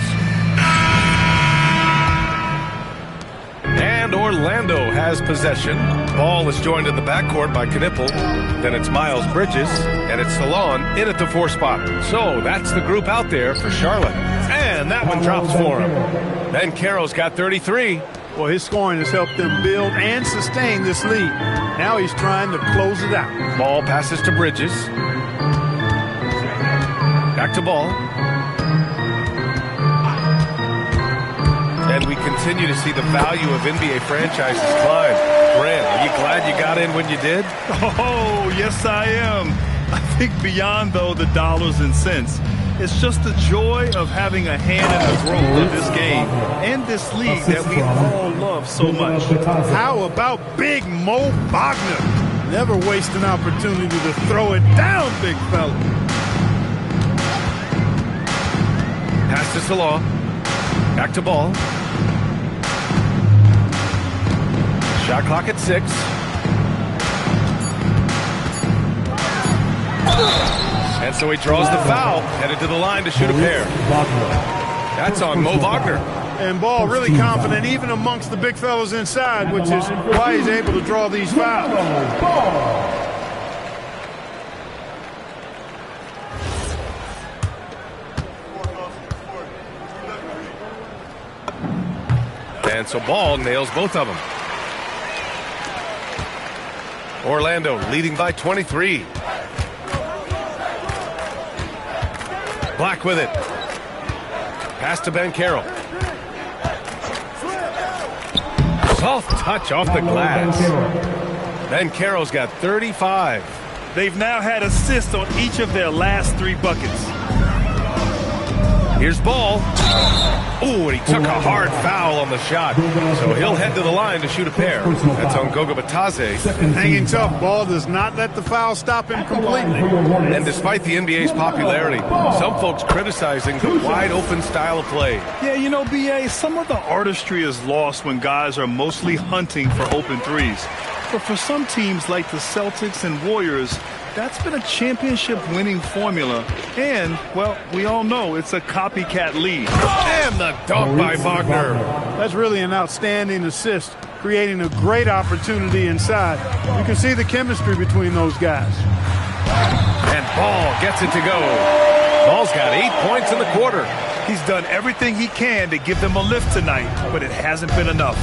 And Orlando has possession. Ball is joined in the backcourt by Knippel. Then it's Miles Bridges, and it's Salon in at the 4 spot. So that's the group out there for Charlotte. And that one drops for him. Ben Caro's got 33. Well, his scoring has helped them build and sustain this lead. Now he's trying to close it out. Ball passes to Bridges. Back to Ball. And we continue to see the value of NBA franchises climb. Grant, are you glad you got in when you did? Oh, yes, I am. I think beyond, though, the dollars and cents, it's just the joy of having a hand in the growth of this game and this league that we all love so much. How about Big Mo Wagner? Never waste an opportunity to throw it down, big fella. Pass to Salon. Back to Ball. Shot clock at 6. And so he draws the foul, headed to the line to shoot a pair. That's on Mo Wagner. And Ball really confident even amongst the big fellas inside, which is why he's able to draw these fouls. And so Ball nails both of them. Orlando leading by 23. Black with it. Pass to Ben Carroll. Soft touch off the glass. Ben Carroll's got 35. They've now had assists on each of their last 3 buckets. Here's Ball. Ooh, and he took a hard foul on the shot. So he'll head to the line to shoot a pair. That's on Goga Batadze. Hanging tough. Ball does not let the foul stop him completely. And despite the NBA's popularity, some folks criticizing the wide-open style of play. Yeah, you know, B.A., some of the artistry is lost when guys are mostly hunting for open threes. But for some teams like the Celtics and Warriors, that's been a championship-winning formula. And, well, we all know it's a copycat league. And the dunk by Wagner. That's really an outstanding assist, creating a great opportunity inside. You can see the chemistry between those guys. And Ball gets it to go. Ball's got 8 points in the quarter. He's done everything he can to give them a lift tonight, but it hasn't been enough.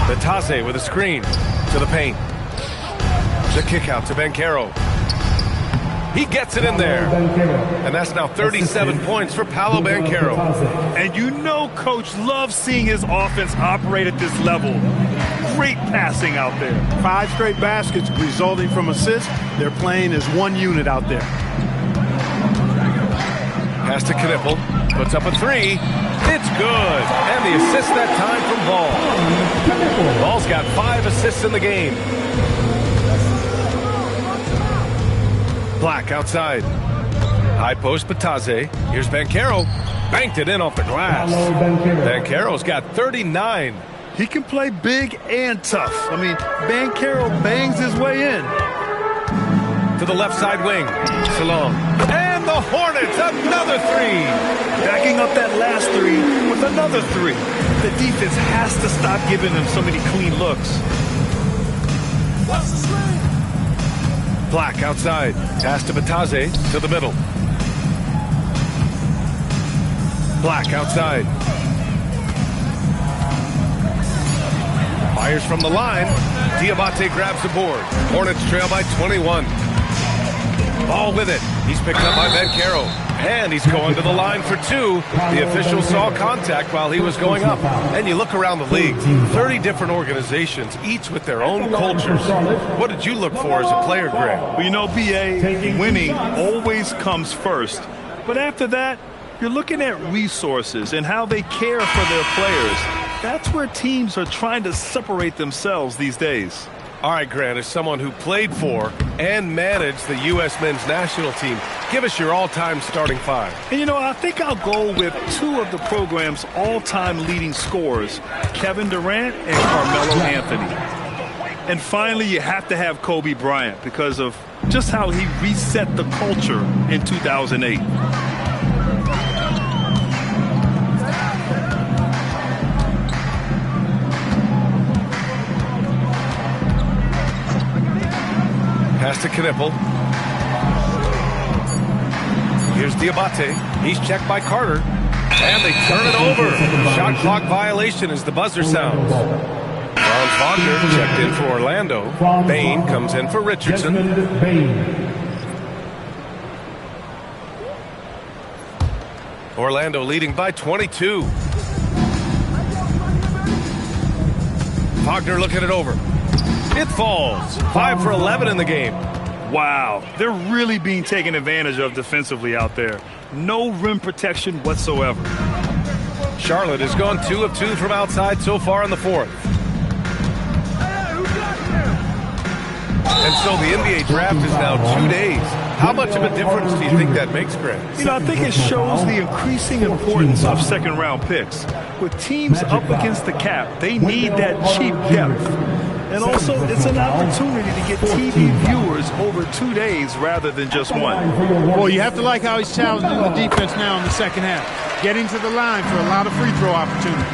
Batadze with a screen to the paint. The kick out to Banchero. He gets it in there. And that's now 37 points for Paolo Banchero. And you know Coach loves seeing his offense operate at this level. Great passing out there. 5 straight baskets resulting from assists. They're playing as one unit out there. Pass to Knipple. Puts up a 3. It's good. And the assist that time from Ball. Ball's got 5 assists in the game. Black outside. High post Batadze. Here's Banchero. Banked it in off the glass. Banchero's got 39. He can play big and tough. I mean, Banchero bangs his way in. To the left side wing. Salon. And the Hornets, another 3. Backing up that last 3 with another 3. The defense has to stop giving them so many clean looks. Black outside. Pass to Batadze to the middle. Black outside. Fires from the line. Diabate grabs the board. Hornets trail by 21. Ball with it. He's picked up by Banchero. And he's going to the line for 2. The official saw contact while he was going up. And you look around the league, 30 different organizations, each with their own cultures. What did you look for as a player, Greg? Well, you know, B.A., winning always comes first. But after that, you're looking at resources and how they care for their players. That's where teams are trying to separate themselves these days. All right, Grant, as someone who played for and managed the U.S. men's national team, give us your all-time starting 5. And, you know, I think I'll go with 2 of the program's all-time leading scorers, Kevin Durant and Carmelo Anthony. And finally, you have to have Kobe Bryant because of just how he reset the culture in 2008. Pass to Knipple. Here's Diabate. He's checked by Carter. And they turn it over. Shot clock violation as the buzzer sounds. Franz Wagner checked in for Orlando. Bain comes in for Richardson. Orlando leading by 22. Wagner looking it over. It falls. 5 for 11 in the game. Wow, they're really being taken advantage of defensively out there. No rim protection whatsoever. Charlotte has gone 2 of 2 from outside so far in the 4th. And so the NBA draft is now 2 days. How much of a difference do you think that makes, Grant? You know, I think it shows the increasing importance of second-round picks. With teams up against the cap, they need that cheap depth. And also, it's an opportunity to get TV viewers over 2 days rather than just 1. Well, you have to like how he's challenging the defense now in the second half. Getting to the line for a lot of free throw opportunities.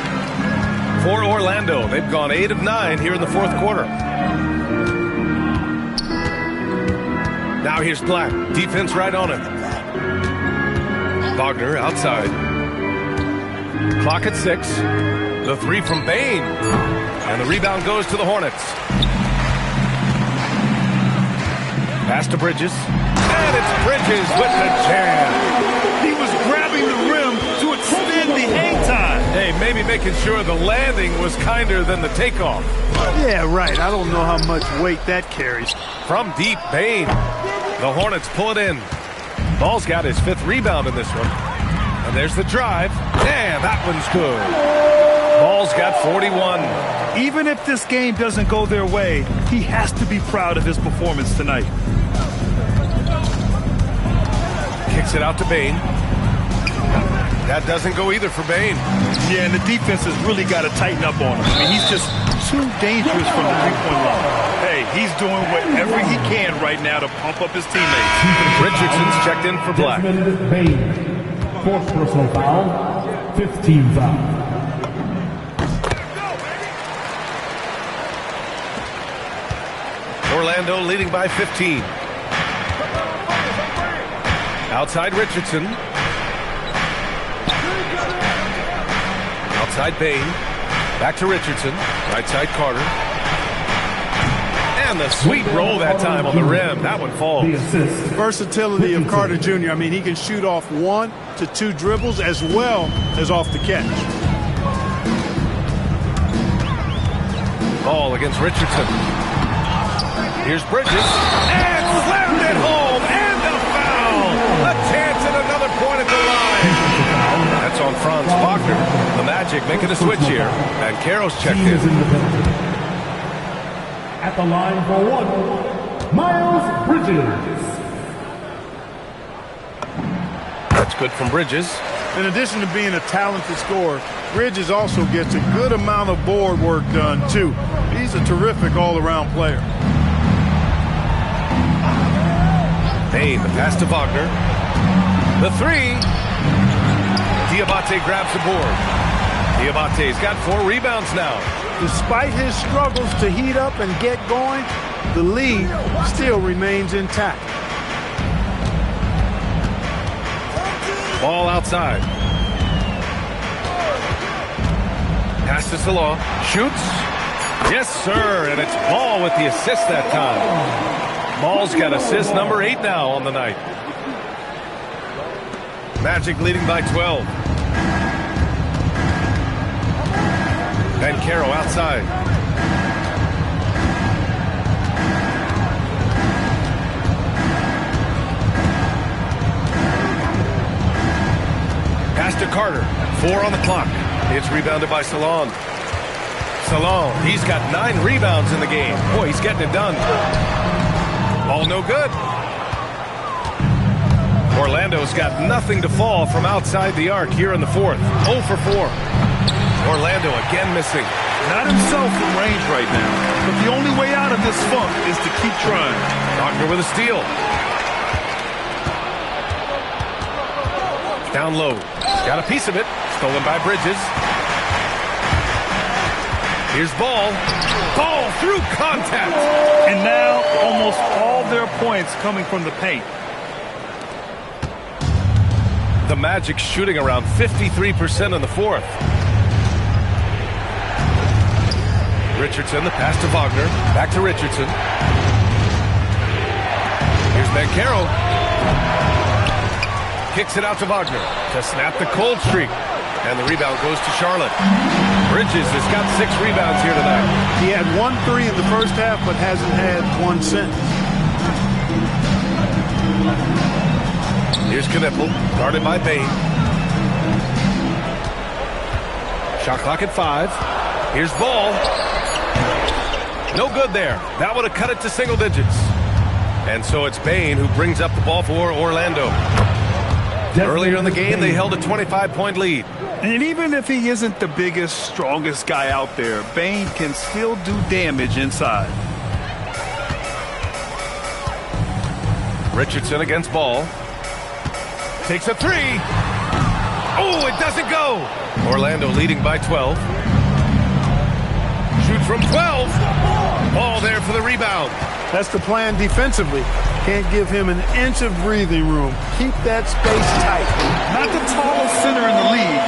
For Orlando, they've gone 8 of 9 here in the 4th quarter. Now here's Black. Defense right on it. Wagner outside. Clock at 6. The 3 from Bain. And the rebound goes to the Hornets. Pass to Bridges. And it's Bridges with the jam. He was grabbing the rim to extend the hang time. Hey, maybe making sure the landing was kinder than the takeoff. Yeah, right. I don't know how much weight that carries. From deep, Bain. The Hornets pull it in. Ball's got his 5th rebound in this one. And there's the drive. And that one's good. Ball's got 41. Even if this game doesn't go their way, he has to be proud of his performance tonight. Kicks it out to Bain. That doesn't go either for Bain. Yeah, and the defense has really got to tighten up on him. I mean, he's just too dangerous from the three-point line. Hey, he's doing whatever he can right now to pump up his teammates. Richardson's checked in for Black. Bain, fourth personal foul, 15 foul. Orlando leading by 15. Outside Richardson. Outside Bain. Back to Richardson. Right side Carter. And the sweet roll that time on the rim. That one falls. Versatility of Carter Jr. I mean, he can shoot off 1 to 2 dribbles as well as off the catch. Ball against Richardson. Here's Bridges. And slammed it home. And a foul. A chance at another point at the line. That's on Franz Wagner. The Magic making a switch here. And Caro's checked in. At the line for 1, Miles Bridges. That's good from Bridges. In addition to being a talented scorer, Bridges also gets a good amount of board work done, too. He's a terrific all-around player. Bain, the pass to Wagner. The three. Diabate grabs the board. Diabate's got 4 rebounds now. Despite his struggles to heat up and get going, the lead still remains intact. Ball outside. Pass to Salah. Shoots. Yes, sir. And it's Ball with the assist that time. Ball's got assist number 8 now on the night. Magic leading by 12. And Caro outside. Pass to Carter. 4 on the clock. It's rebounded by Salon. Salon, he's got 9 rebounds in the game. Boy, he's getting it done. All no good. Orlando's got nothing to fall from outside the arc here in the 4th. 0 for 4. Orlando again missing. Not himself from range right now, but the only way out of this funk is to keep trying. Wagner with a steal. Down low. Got a piece of it. Stolen by Bridges. Here's Ball. Ball through contact. And now almost all their points coming from the paint. The Magic shooting around 53% in the 4th. Richardson, the pass to Wagner. Back to Richardson. Here's Bancaro. Kicks it out to Wagner to snap the cold streak. And the rebound goes to Charlotte. Bridges has got 6 rebounds here tonight. He had 1 3 in the first half, but hasn't had 1 since. Here's Knipple, guarded by Bain. Shot clock at 5. Here's Ball. No good there. That would have cut it to single digits. And so it's Bain who brings up the ball for Orlando. Earlier in the game, they held a 25-point lead. And even if he isn't the biggest, strongest guy out there, Bain can still do damage inside. Richardson against Ball. Takes a 3. Oh, it doesn't go. Orlando leading by 12. Shoots from 12. Ball there for the rebound. That's the plan defensively. Can't give him an inch of breathing room. Keep that space tight. Not the tallest center in the league.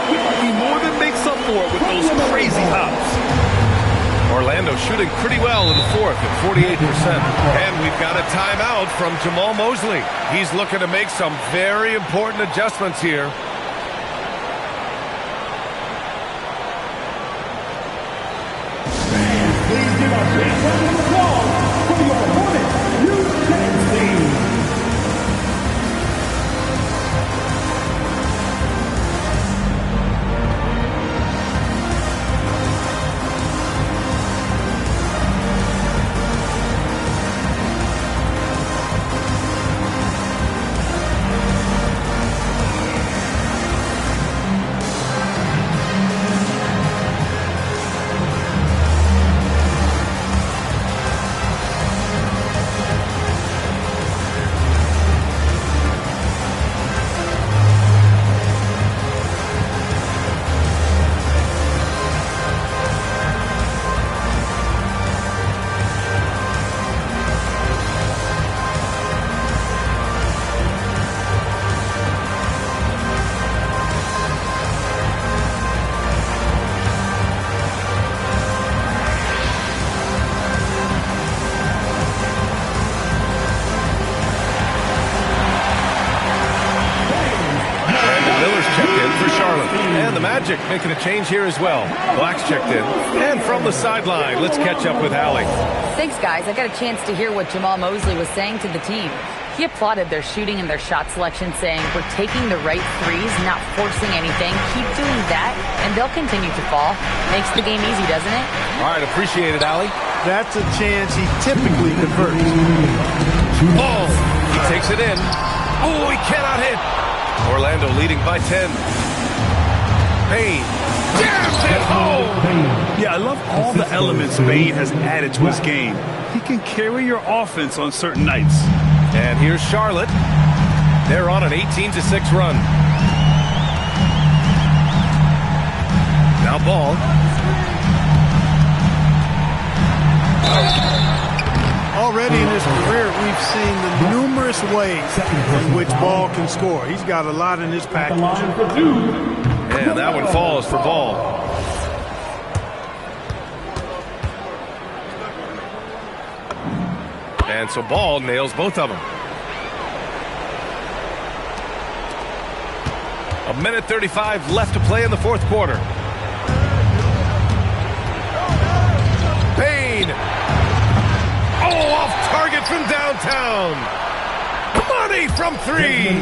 He more than makes up for it with those crazy hops. Orlando shooting pretty well in the 4th at 48%. And we've got a timeout from Jamal Mosley. He's looking to make some very important adjustments here. Please give a big round of applause for your opponent, UKC. checked in for Charlotte. And the Magic making a change here as well. Black's checked in. And from the sideline, let's catch up with Allie. Thanks, guys. I got a chance to hear what Jamal Mosley was saying to the team. He applauded their shooting and their shot selection, saying, we're taking the right threes, not forcing anything. Keep doing that, and they'll continue to fall. Makes the game easy, doesn't it? All right, appreciate it, Allie. That's a chance he typically converts. Ball. He takes it in. Oh, he cannot hit. Orlando leading by 10. Payne jams it home. Yeah, I love all the elements Payne has added to his game. He can carry your offense on certain nights. And here's Charlotte. They're on an 18-6 run. Now Ball. Already in his career, we've seen the numerous ways in which Ball can score. He's got a lot in his package. And that one falls for Ball. And so Ball nails both of them. 1:35 left to play in the fourth quarter. Payne. Oh, off target from downtown. Money from three.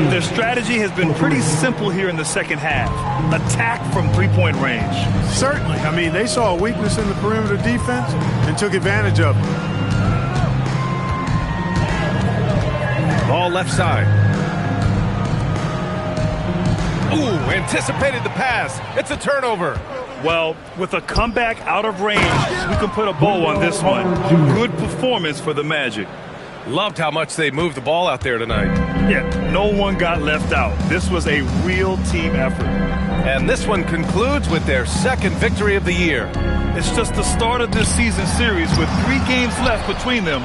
Their strategy has been pretty simple here in the second half. Attack from three-point range. Certainly. I mean, they saw a weakness in the perimeter defense and took advantage of it. Ball left side. Ooh, anticipated the pass. It's a turnover. Well, with a comeback out of range, we can put a bow on this one. Good performance for the Magic. Loved how much they moved the ball out there tonight. Yeah, no one got left out. This was a real team effort. And this one concludes with their second victory of the year. It's just the start of this season series with 3 games left between them,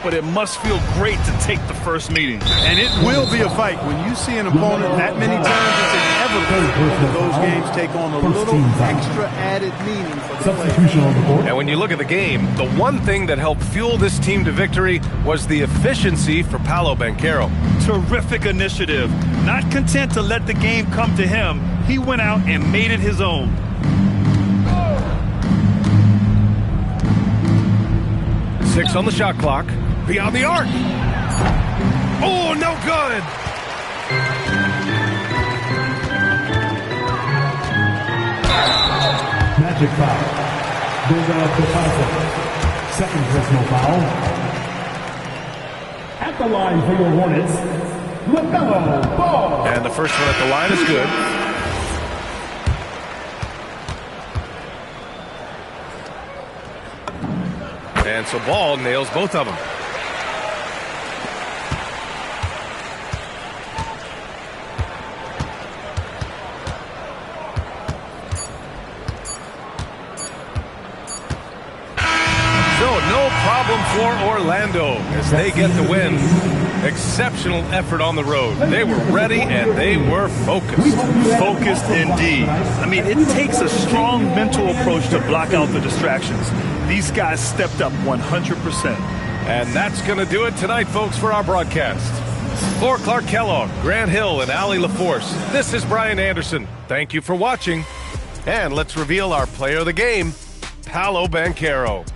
but it must feel great to take the first meeting. And it will be a fight. When you see an opponent that many times, it's inevitable that those games take on a little extra added meaning for the players. And when you look at the game, the one thing that helped fuel this team to victory was the efficiency for Paolo Banchero. Terrific initiative. Not content to let the game come to him, he went out and made it his own. Six on the shot clock. Beyond the arc. Oh, no good. Magic foul. Goes out to Paso. Second personal foul. At the line for your Hornets, LaMelo Ball. And the first one at the line is good. And so Ball nails both of them. So no problem for Orlando as they get the win. Exceptional effort on the road. They were ready and they were focused. Focused indeed. I mean, it takes a strong mental approach to block out the distractions. These guys stepped up 100%. And that's going to do it tonight, folks, for our broadcast. For Clark Kellogg, Grant Hill, and Allie LaForce, this is Brian Anderson. Thank you for watching. And let's reveal our player of the game, Paolo Banchero.